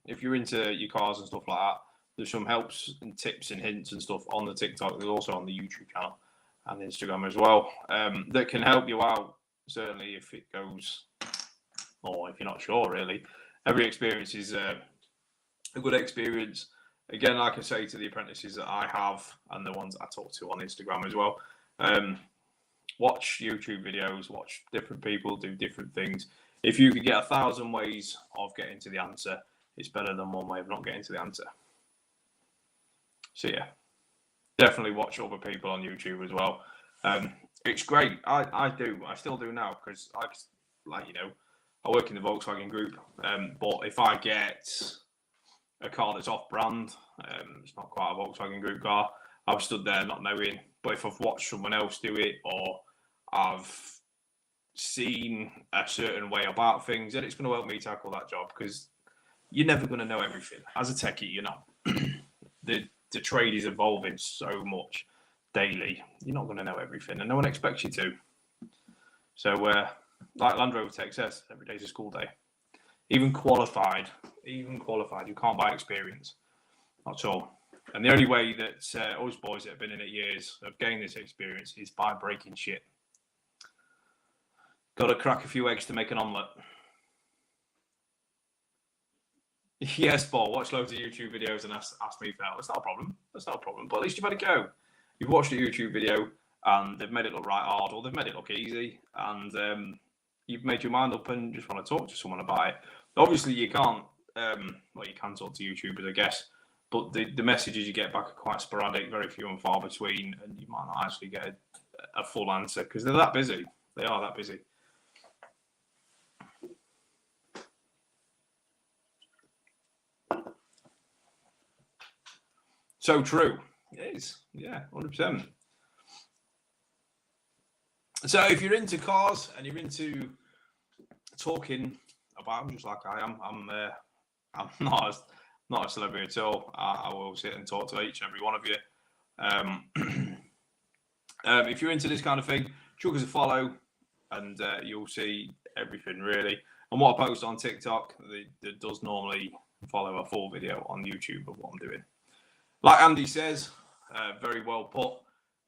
If you're into your cars and stuff like that, there's some helps and tips and hints and stuff on the TikTok. There's also on the YouTube channel and Instagram as well that can help you out, certainly if it goes, or if you're not sure, really. Every experience is a good experience. Again, like I say to the apprentices that I have and the ones I talk to on Instagram as well, watch YouTube videos, watch different people do different things. If you could get 1,000 ways of getting to the answer, it's better than one way of not getting to the answer. So yeah, definitely watch other people on YouTube as well. It's great. I still do now because I work in the Volkswagen group. But if I get a car that's off-brand, it's not quite a Volkswagen group car, I've stood there not knowing. But if I've watched someone else do it or I've seen a certain way about things, then it's going to help me tackle that job because you're never going to know everything. As a techie, you're not. The trade is evolving so much daily. You're not going to know everything, and no one expects you to. So, like Land Rover Tech says, every day's a school day. Even qualified, you can't buy experience. Not at all. And the only way that us boys that have been in it years have gained this experience is by breaking shit. Got to crack a few eggs to make an omelette. Yes, Paul, watch loads of YouTube videos and ask me if that's not a problem. That's not a problem. But at least you've had a go. You've watched a YouTube video and they've made it look right hard or they've made it look easy and you've made your mind up and just want to talk to someone about it. Obviously, you can't, you can talk to YouTubers, I guess, but the messages you get back are quite sporadic, very few and far between, and you might not actually get a full answer because they're that busy. They are that busy. So true. It is. Yeah, 100%. So if you're into cars and you're into talking about them just like I am, I'm not a celebrity at all. I will sit and talk to each and every one of you. If you're into this kind of thing, chuck us a follow and you'll see everything really. And what I post on TikTok, that does normally follow a full video on YouTube of what I'm doing. Like Andy says, very well put.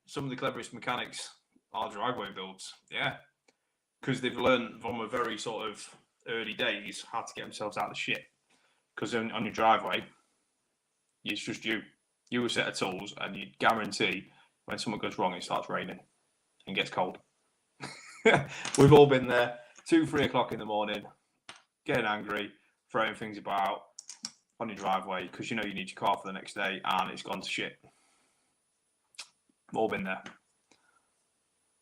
Some of the cleverest mechanics our driveway builds. Yeah, because they've learned from a very sort of early days how to get themselves out of shit. Because on your driveway, it's just you a set of tools, and you guarantee when something goes wrong, it starts raining and gets cold. We've all been there, 2-3 o'clock in the morning, getting angry, throwing things about on your driveway because you know you need your car for the next day and it's gone to shit. All been there.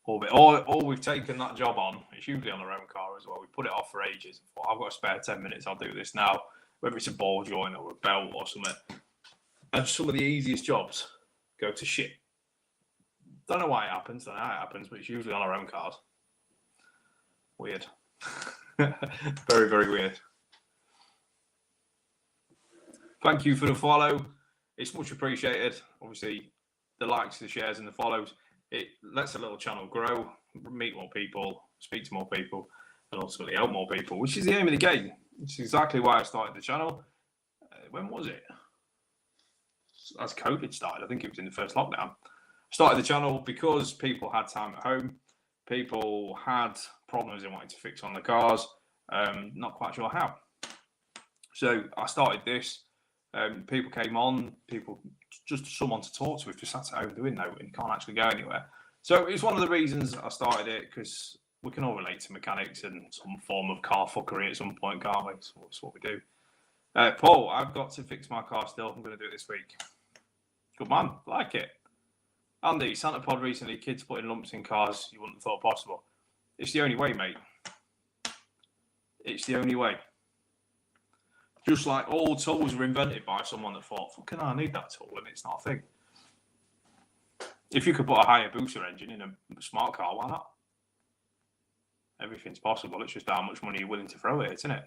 Or we've taken that job on. It's usually on our own car as well. We put it off for ages. I've got a spare 10 minutes. I'll do this now, whether it's a ball joint or a belt or something. And some of the easiest jobs go to shit. Don't know why it happens. Don't know how it happens, but it's usually on our own cars. Weird. Very, very weird. Thank you for the follow. It's much appreciated. Obviously, the likes, the shares, and the follows. It lets the little channel grow, meet more people, speak to more people, and ultimately help more people, which is the aim of the game. It's exactly why I started the channel. When was it? As COVID started, I think it was in the first lockdown. I started the channel because people had time at home. People had problems they wanted to fix on the cars. Not quite sure how. So I started this. People came on, just someone to talk to if you sat at home doing that and you can't actually go anywhere. So it's one of the reasons I started it, because we can all relate to mechanics and some form of car fuckery at some point, can't we? That's what we do. Paul, I've got to fix my car still. I'm going to do it this week. Good man, like it. Andy, Santa Pod recently, kids putting lumps in cars you wouldn't have thought possible. It's the only way, mate. It's the only way. Just like all tools were invented by someone that thought, fucking hell, I need that tool, and it's not a thing. If you could put a higher booster engine in a smart car, why not? Everything's possible. It's just how much money you're willing to throw at it, isn't it?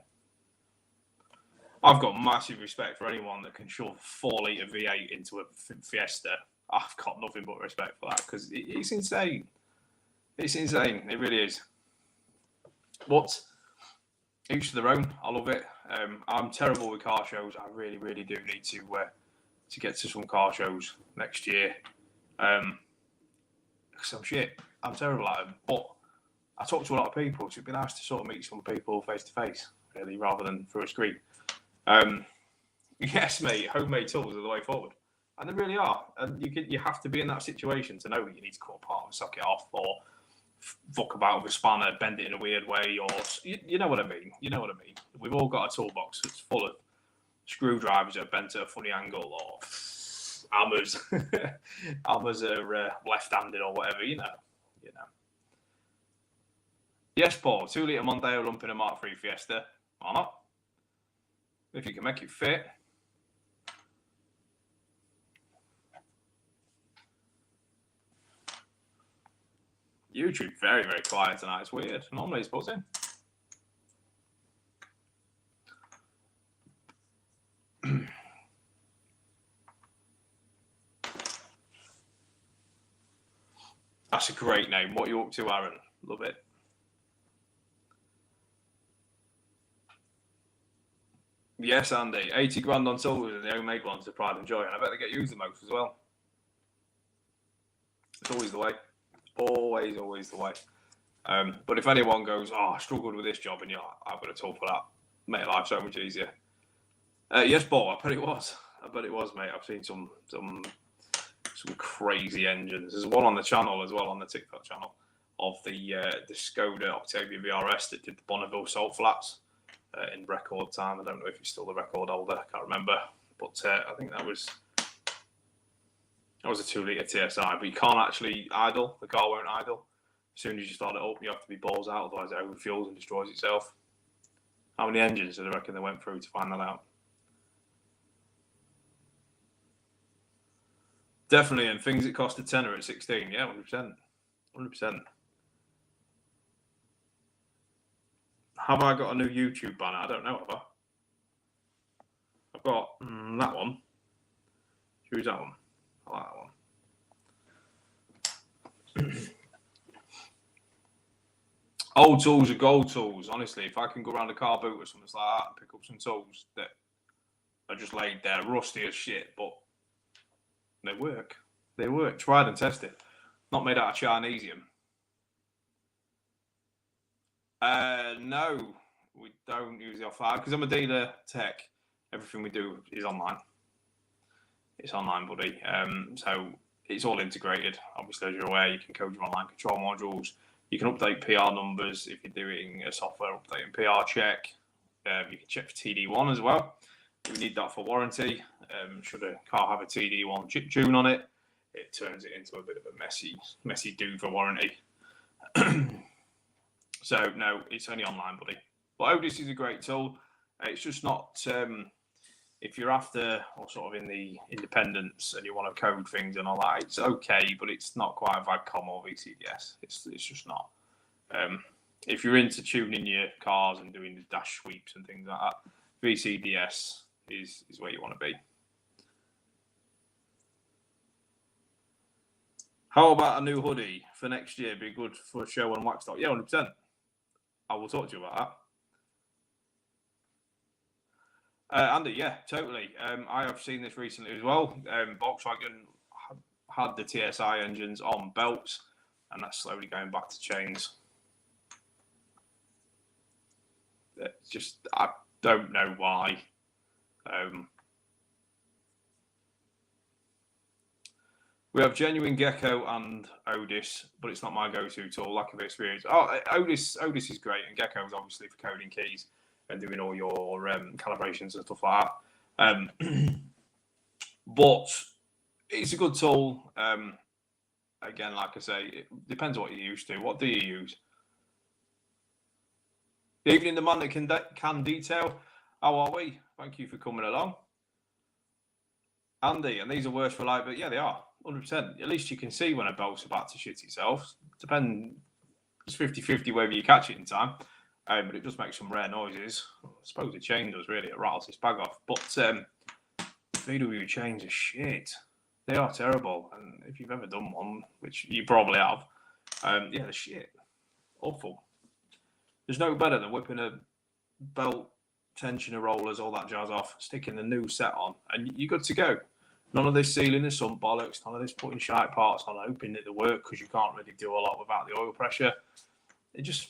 I've got massive respect for anyone that can shove 4-litre V8 into a Fiesta. I've got nothing but respect for that, because it's insane. It's insane. It really is. But each to their own. I love it. I'm terrible with car shows. I really, really do need to get to some car shows next year. Because I'm shit. I'm terrible at them. But I talk to a lot of people, so it'd be nice to sort of meet some people face to face, really, rather than through a screen. Yes, mate. Homemade tools are the way forward, and they really are. And you have to be in that situation to know that you need to cut apart and suck it off, or fuck about with a spanner, bend it in a weird way, or you know what I mean. You know what I mean. We've all got a toolbox that's full of screwdrivers that are bent at a funny angle, or hammers. Hammers are left-handed or whatever. You know. Yes, Paul. 2-litre Mondeo lump in a Mark III Fiesta. Why not? If you can make it fit. YouTube very, very quiet tonight. It's weird. Normally it's buzzing. That's a great name. What are you up to, Aaron? Love it. Yes, Andy. 80 grand on tools and the homemade ones are pride and joy. And I bet they get used the most as well. It's always the way. Always the way. But if anyone goes, I struggled with this job, and you're like, I've got a tool for that, make life so much easier. Yes, Paul, I bet it was, mate. I've seen some crazy engines. There's one on the channel as well, on the TikTok channel, of the Skoda Octavia VRS that did the Bonneville salt flats in record time. I don't know if he's still the record holder. I can't remember, but I think that was a 2-litre TSI. But you can't actually idle. The car won't idle. As soon as you start it up, you have to be balls out, otherwise it overfuels and destroys itself. How many engines do they reckon they went through to find that out? Definitely, and things that cost a tenner at 16. Yeah, 100%. 100%. Have I got a new YouTube banner? I don't know, have I? I've got that one. Choose that one. I like that one. Old tools are gold tools. Honestly, if I can go around a car boot or something like that and pick up some tools that are just laid there, rusty as shit, but they work. They work. Tried and tested. Not made out of Chinesium. No, we don't use the offline because I'm a dealer tech. Everything we do is online. It's online, buddy. So it's all integrated. Obviously, as you're aware, you can code your online control modules. You can update PR numbers if you're doing a software update and PR check. You can check for TD1 as well. We need that for warranty. Should a car have a TD1 chip tune on it, it turns it into a bit of a messy do for warranty. So no, it's only online, buddy. But Otis is a great tool. It's just not if you're after or sort of in the independence and you want to code things and all that. It's okay, but it's not quite VAGCOM or VCDS. It's just not. If you're into tuning your cars and doing the dash sweeps and things like that, VCDS is where you want to be. How about a new hoodie for next year? Be good for a show on Waxstock. Yeah, 100%. I will talk to you about that. Andy, yeah, totally. I have seen this recently as well. Volkswagen had the TSI engines on belts, and that's slowly going back to chains. It's just, I don't know why. We have genuine Gecko and Otis, but it's not my go-to tool. Lack of experience. Oh, Otis is great, and Gecko is obviously for coding keys and doing all your calibrations and stuff like that. But it's a good tool. Again, like I say, it depends on what you're used to. What do you use? Evening, the man that can detail. How are we? Thank you for coming along. Andy, and these are worse for light, but yeah, they are. 100%. At least you can see when a belt's about to shit itself. It's 50-50 whether you catch it in time. But it does make some rare noises. I suppose the chain does, really. It rattles this bag off. But VW chains are shit. They are terrible. And if you've ever done one, which you probably have, yeah, they're shit. Awful. There's no better than whipping a belt, tensioner rollers, all that jazz off, sticking the new set on, and you're good to go. None of this sealing the sun bollocks, none of this putting shite parts on, hoping that they work, because you can't really do a lot without the oil pressure. It just...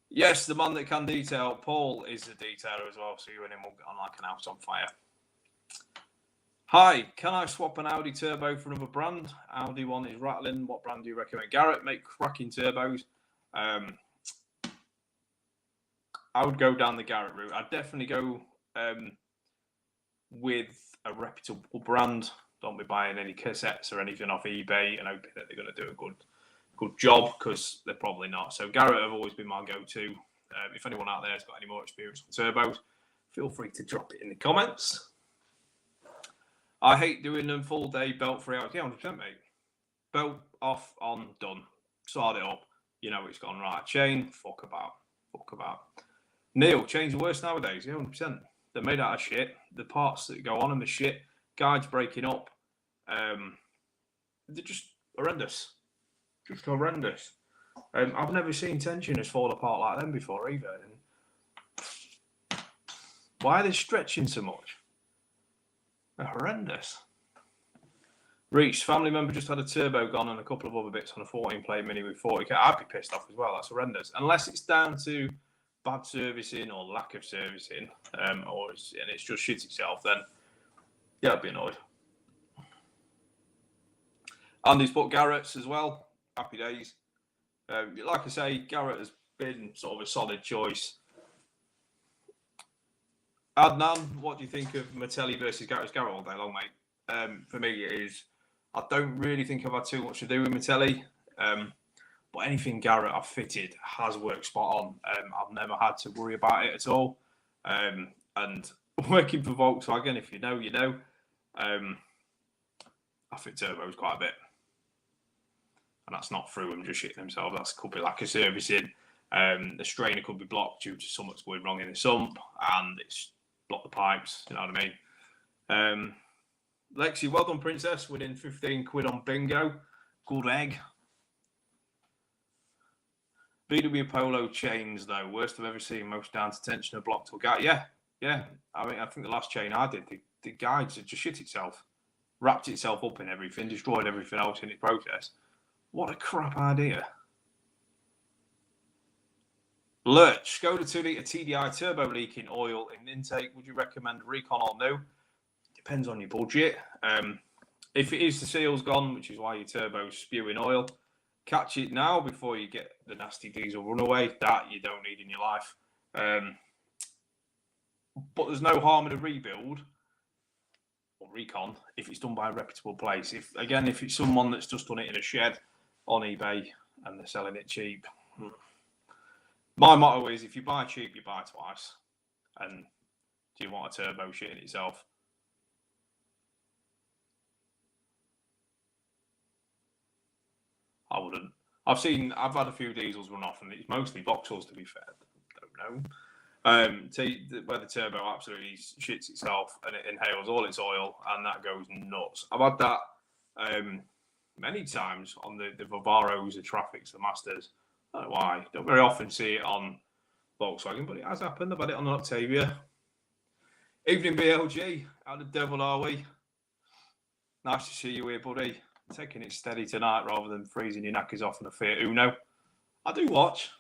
Yes, the man that can detail. Paul is the detailer as well, so you and him will get on like an house on fire. Hi, can I swap an Audi turbo for another brand? Audi one is rattling. What brand do you recommend? Garrett, make cracking turbos. I would go down the Garrett route. I'd definitely go with a reputable brand. Don't be buying any cassettes or anything off eBay and hoping that they're going to do a good job, because they're probably not. So Garrett have always been my go-to. If anyone out there has got any more experience with turbos, feel free to drop it in the comments. I hate doing them full day belt free hours. Yeah, 100%, mate. Belt off, on, done. Sort it up. You know it's gone right. Chain, fuck about. Neil, chains are worse nowadays. Yeah, 100%. They're made out of shit. The parts that go on them are shit. Guides breaking up. They're just horrendous. Just horrendous. I've never seen tensioners fall apart like them before either. And why are they stretching so much? They're horrendous. Reach, family member just had a turbo gone and a couple of other bits on a 14-plate Mini with 40k. I'd be pissed off as well. That's horrendous. Unless it's down to bad servicing or lack of servicing, and it's just shit itself, then yeah, I'd be annoyed. Andy's put Garrett's as well. Happy days. Like I say, Garrett has been sort of a solid choice. Adnan, what do you think of Martelli versus Garrett? It's Garrett all day long, mate. For me, it is. I don't really think I've had too much to do with Martelli. But anything Garrett I've fitted has worked spot on. I've never had to worry about it at all. And working for Volkswagen, if you know, you know. I fit turbos quite a bit. And that's not through them just shitting themselves. That could be lack of servicing. The strainer could be blocked due to something's going wrong in the sump, and it's blocked the pipes. You know what I mean? Lexi, well done, Princess. Winning 15 quid on bingo. Good egg. VW Polo chains, though. Worst I've ever seen. Most down to tensioner blocked or guide. Yeah. I mean, I think the last chain I did, the guides had just shit itself. Wrapped itself up in everything. Destroyed everything else in its process. What a crap idea. Lurch, Skoda 2-litre TDI turbo leaking oil in intake. Would you recommend recon or no? Depends on your budget. If it is the seal's gone, which is why your turbo's spewing oil, catch it now before you get the nasty diesel runaway. That you don't need in your life. But there's no harm in a rebuild or recon if it's done by a reputable place. If it's someone that's just done it in a shed on eBay and they're selling it cheap. My motto is, if you buy cheap, you buy twice. And do you want a turbo shit in itself? I wouldn't. I've had a few diesels run off, and it's mostly Vauxhalls, to be fair. Don't know. Where the turbo absolutely shits itself and it inhales all its oil, and that goes nuts. I've had that many times on the Vivaros, the Traffics, the Masters. I don't know why. Don't very often see it on Volkswagen, but it has happened. I've had it on an Octavia. Evening, BLG. How the devil are we? Nice to see you here, buddy. Taking it steady tonight rather than freezing your knackers off in a Fiat Uno. I do watch.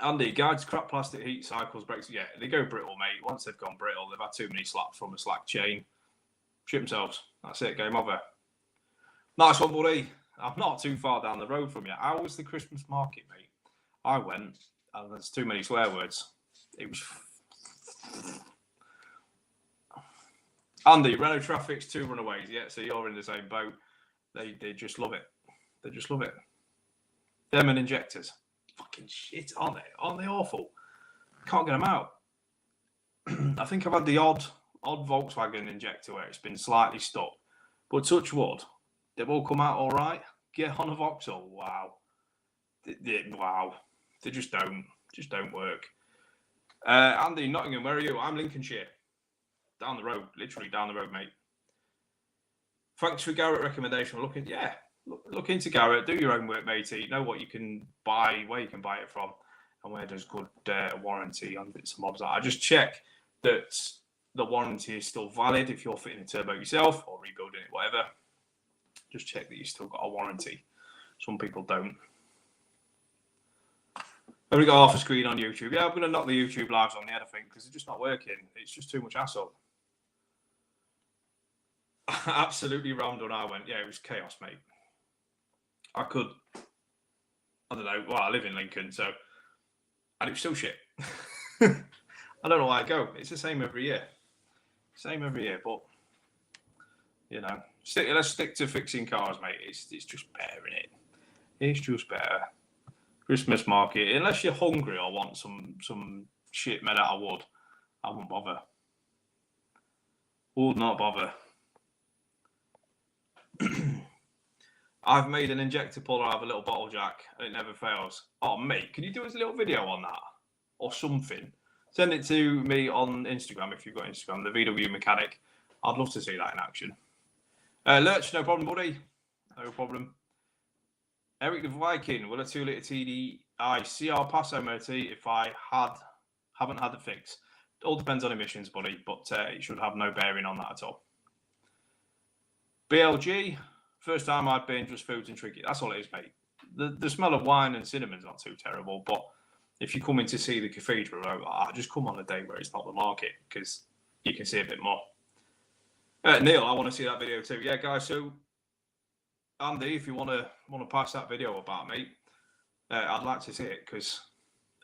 Andy, guides, crap plastic, heat cycles, brakes. Yeah, they go brittle, mate. Once they've gone brittle, they've had too many slaps from a slack chain. Ship themselves. That's it. Game over. Nice one, buddy. I'm not too far down the road from you. How was the Christmas market, mate? I went, and there's too many swear words. It was... Andy, Renault Traffic's 2 runaways. Yeah, so you're in the same boat. They just love it. They just love it. Them and injectors. Fucking shit, aren't they? Aren't they awful? Can't get them out. I think I've had the odd Volkswagen injector where it's been slightly stuck. But touch wood, they've all come out all right. Get on a Vauxhall. Wow. Wow. They just don't work. Andy, Nottingham, where are you? I'm Lincolnshire. Down the road, literally down the road, mate. Thanks for Garrett recommendation. Look into Garrett. Do your own work, matey. Know what you can buy, where you can buy it from, and where there's good warranty on bits and bobs. I just check that the warranty is still valid if you're fitting a turbo yourself or rebuilding it, whatever. Just check that you've still got a warranty. Some people don't. I've only got half a screen on YouTube. Yeah, I'm going to knock the YouTube lives on the head, I think, because they're just not working. It's just too much hassle. Absolutely rammed when I went. Yeah, it was chaos, mate. I don't know. Well, I live in Lincoln, so... And it was still shit. I don't know why I go. It's the same every year. But... You know, let's stick to fixing cars, mate. It's just better, innit? It's just better. Christmas market, unless you're hungry or want some shit made out of wood, I won't bother. Would not bother. I've made an injector puller out of a little bottle jack, and it never fails. Oh, mate, can you do us a little video on that? Or something? Send it to me on Instagram if you've got Instagram, the VW Mechanic. I'd love to see that in action. Lurch, no problem, buddy. No problem. Eric the Viking, will a 2-litre TDI CR pass MOT if I haven't had the fix? It all depends on emissions, buddy, but it should have no bearing on that at all. BLG, first time I've been, just foods and trinkets. That's all it is, mate. The smell of wine and cinnamon's not too terrible, but if you're coming to see the cathedral, just come on a day where it's not the market, because you can see a bit more. Neil, I want to see that video too. Yeah, guys, so Andy, if you want to pass that video about me, I'd like to see it, because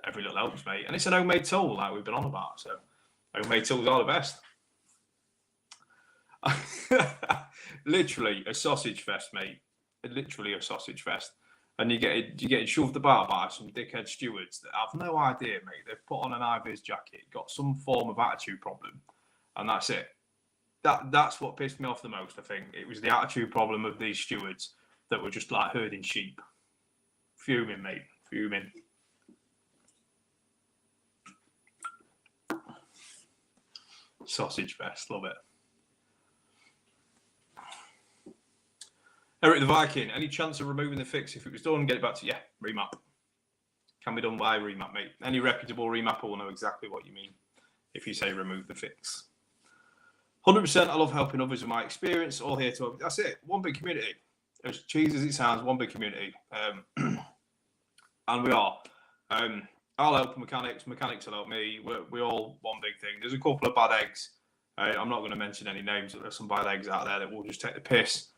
every little helps, mate. And it's an homemade tool like we've been on about, so homemade tools are the best. Literally a sausage fest, mate. Literally a sausage fest. And you get shoved about by some dickhead stewards that have no idea, mate. They've put on an high-vis jacket, got some form of attitude problem, and that's it. That's what pissed me off the most, I think. It was the attitude problem of these stewards that were just like herding sheep. Fuming, mate. Fuming. Sausage fest. Love it. Eric the Viking. Any chance of removing the fix? If it was done, get it back to... Yeah, remap. Can be done by remap, mate. Any reputable remapper will know exactly what you mean if you say remove the fix. 100%, I love helping others with my experience. All here to... That's it. One big community. As cheesy as it sounds, one big community. and we are. I'll help mechanics. Mechanics will help me. We're all one big thing. There's a couple of bad eggs. I'm not going to mention any names, but there's some bad eggs out there that will just take the piss.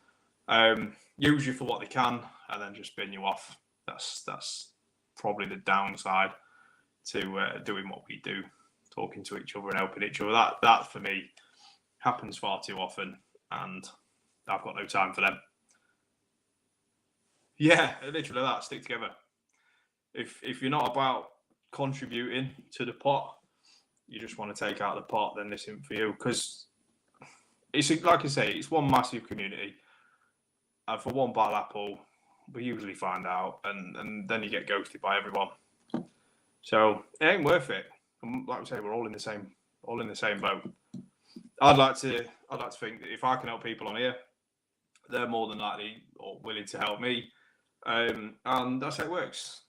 Use you for what they can, and then just spin you off. That's probably the downside to doing what we do, talking to each other and helping each other. That for me happens far too often, and I've got no time for them. Yeah, literally that. Stick together. If you're not about contributing to the pot, you just want to take out the pot, then this isn't for you. Because it's like I say, it's one massive community, and for one bad apple, we usually find out, and then you get ghosted by everyone. So it ain't worth it. And like I say, we're all in the same boat. I'd like to think that if I can help people on here, they're more than likely or willing to help me, and that's how it works.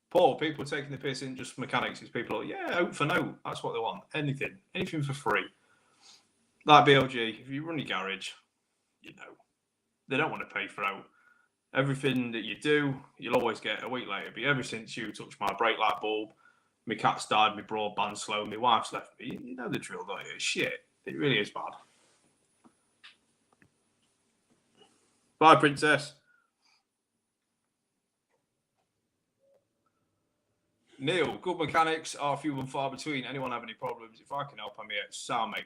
Paul, people are taking the piss in just mechanics. It's people like, yeah, out for no. That's what they want. Anything for free. Like BLG, if you run your garage, you know, they don't want to pay for out. Everything that you do, you'll always get a week later. But ever since you touched my brake light bulb, my cat's died, my broadband slow, my wife's left me, you know the drill, don't you? Shit. It really is bad. Bye, Princess. Neil, good mechanics are few and far between. Anyone have any problems? If I can help, I'm here. Sound, mate.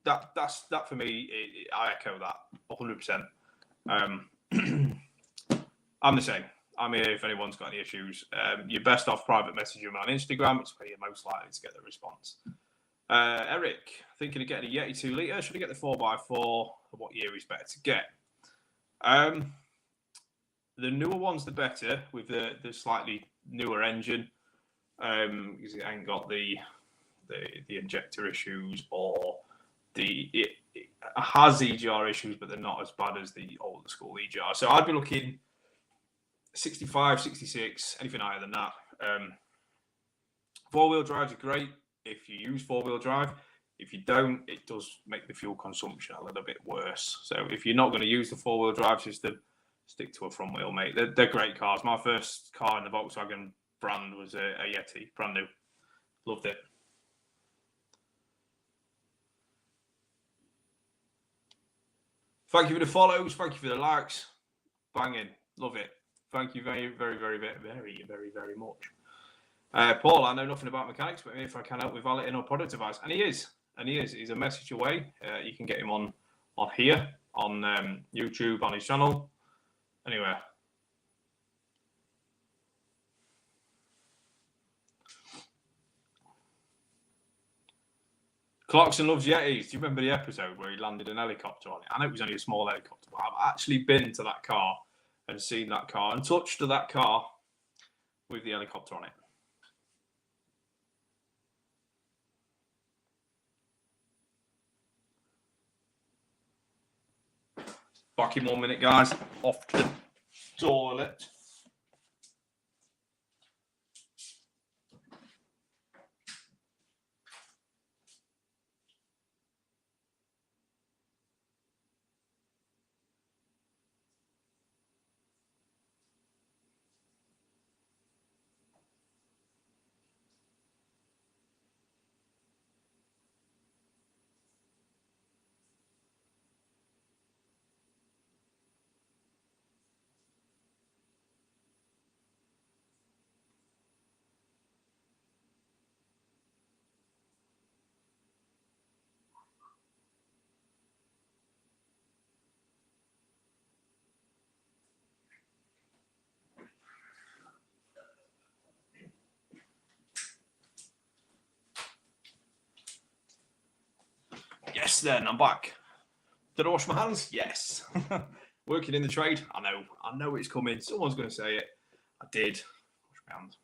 That for me. I echo that 100%. I'm the same. I'm here if anyone's got any issues. You're best off private messaging me on Instagram. It's where you're most likely to get the response. Eric, thinking of getting a Yeti 2 litre. Should I get the 4x4? What year is better to get? The newer one's the better with the slightly newer engine. Because it ain't got the injector issues, or it has EGR issues, but they're not as bad as the older school EGR. So I'd be looking 65, 66, anything higher than that. 4-wheel drives are great if you use 4-wheel drive. If you don't, it does make the fuel consumption a little bit worse. So if you're not going to use the 4-wheel drive system, stick to a front wheel, mate. They're great cars. My first car in the Volkswagen brand was a Yeti, brand new. Loved it. Thank you for the follows. Thank you for the likes. Banging. Love it. Thank you very, very, very, very, very, very, very much. Paul, I know nothing about mechanics, but if I can help with valeting or product advice, and he is. He's a message away. You can get him on here, on YouTube, on his channel, anywhere. Clarkson loves Yetis. Do you remember the episode where he landed an helicopter on it? I know it was only a small helicopter, but I've actually been to that car and seen that car and touched that car with the helicopter on it. Back in 1 minute, guys. Off to the toilet. Yes, then I'm back. Did I wash my hands? Yes. Working in the trade. I know it's coming. Someone's going to say it. I did wash my hands.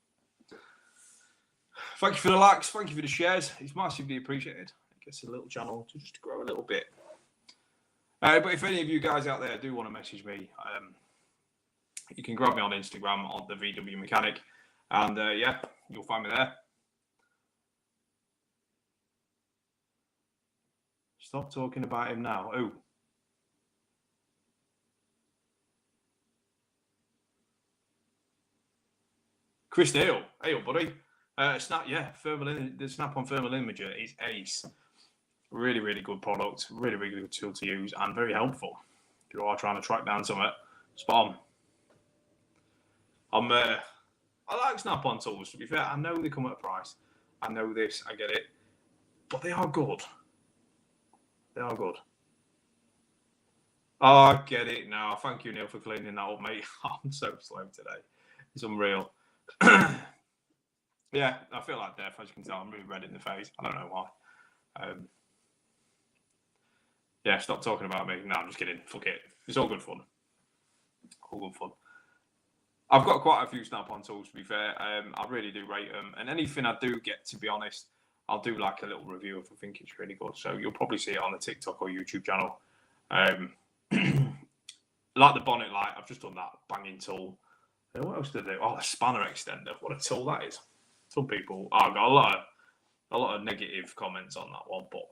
Thank you for the likes. Thank you for the shares. It's massively appreciated. It gets a little channel to just grow a little bit. But if any of you guys out there do want to message me, you can grab me on Instagram on the VW Mechanic, and yeah, you'll find me there. Stop talking about him now. Oh. Chris Neal, hey up, buddy. Snap, yeah, the Snap-on Thermal Imager is ace. Really, really good product. Really, really good tool to use and very helpful if you are trying to track down something. Spot on. I like Snap-on tools, to be fair. I know they come at a price. I know this, I get it. But they are good. They are good. Oh, I get it now. Thank you, Neil, for cleaning that up, mate. I'm so slow today. It's unreal. Yeah, I feel like death, as you can tell. I'm really red in the face. I don't know why. Yeah, stop talking about me. No, I'm just kidding. Fuck it. It's all good fun. All good fun. I've got quite a few Snap-on tools, to be fair. I really do rate them. And anything I do get, to be honest, I'll do like a little review if I think it's really good. So you'll probably see it on the TikTok or YouTube channel. Like the bonnet light, I've just done that banging tool. What else did I do? Oh, the spanner extender. What a tool that is. Some people, I've got a lot of negative comments on that one, but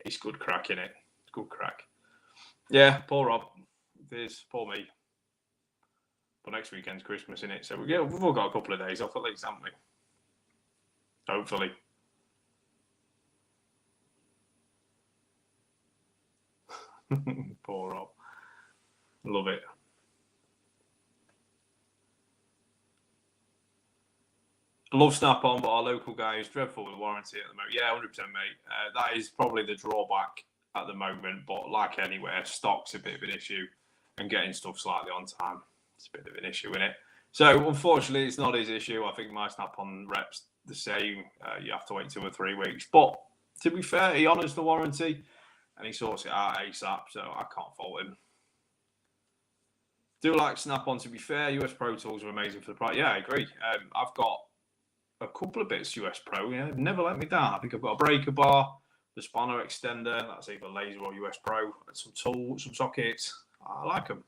it's good crack, innit? It's good crack. Yeah, poor Rob. There's poor me. But next weekend's Christmas, innit? So yeah, we've all got a couple of days off at least, haven't we? Hopefully. Poor Rob. Love it. I love Snap-on, but our local guy is dreadful with warranty at the moment. Yeah, 100%, mate. That is probably the drawback at the moment, but like anywhere, stock's a bit of an issue, and getting stuff slightly on time, it's a bit of an issue, isn't it? So, unfortunately, it's not his issue. I think my Snap-on rep's the same. You have to wait 2 or 3 weeks. But, to be fair, he honours the warranty, and he sorts it out ASAP, so I can't fault him. Do like Snap-on, to be fair. US Pro Tools are amazing for the price. Yeah, I agree. I've got a couple of bits US Pro. Yeah, they've never let me down. I think I've got a breaker bar, the spanner extender, that's either laser or US Pro, some tools, some sockets. I like them.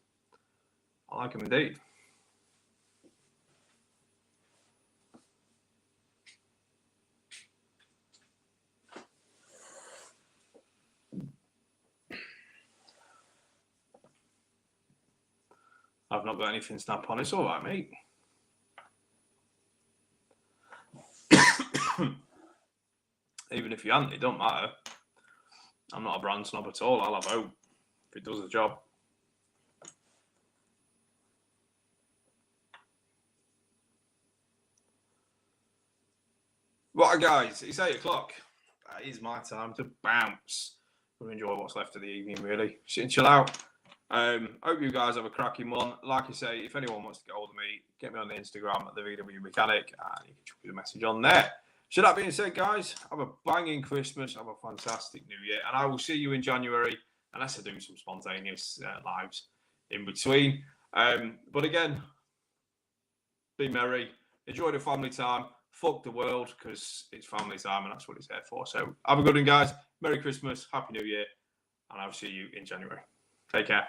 I like them indeed. I've not got anything Snap-on. It's all right, mate. Even if you hadn't, it don't matter. I'm not a brand snob at all. I'll have hope if it does the job. Right, guys, it's 8 o'clock. That is my time to bounce. We'll enjoy what's left of the evening, really. Sit and chill out. Hope you guys have a cracking one. Like I say, if anyone wants to get hold of me, get me on the Instagram at the VW Mechanic, and you can chuck me a message on there. So that being said, guys, have a banging Christmas, have a fantastic New Year, and I will see you in January, unless I do some spontaneous lives in between. But again, be merry, enjoy the family time, fuck the world, because it's family time, and that's what it's there for. So have a good one, guys. Merry Christmas, Happy New Year, and I'll see you in January. Take care.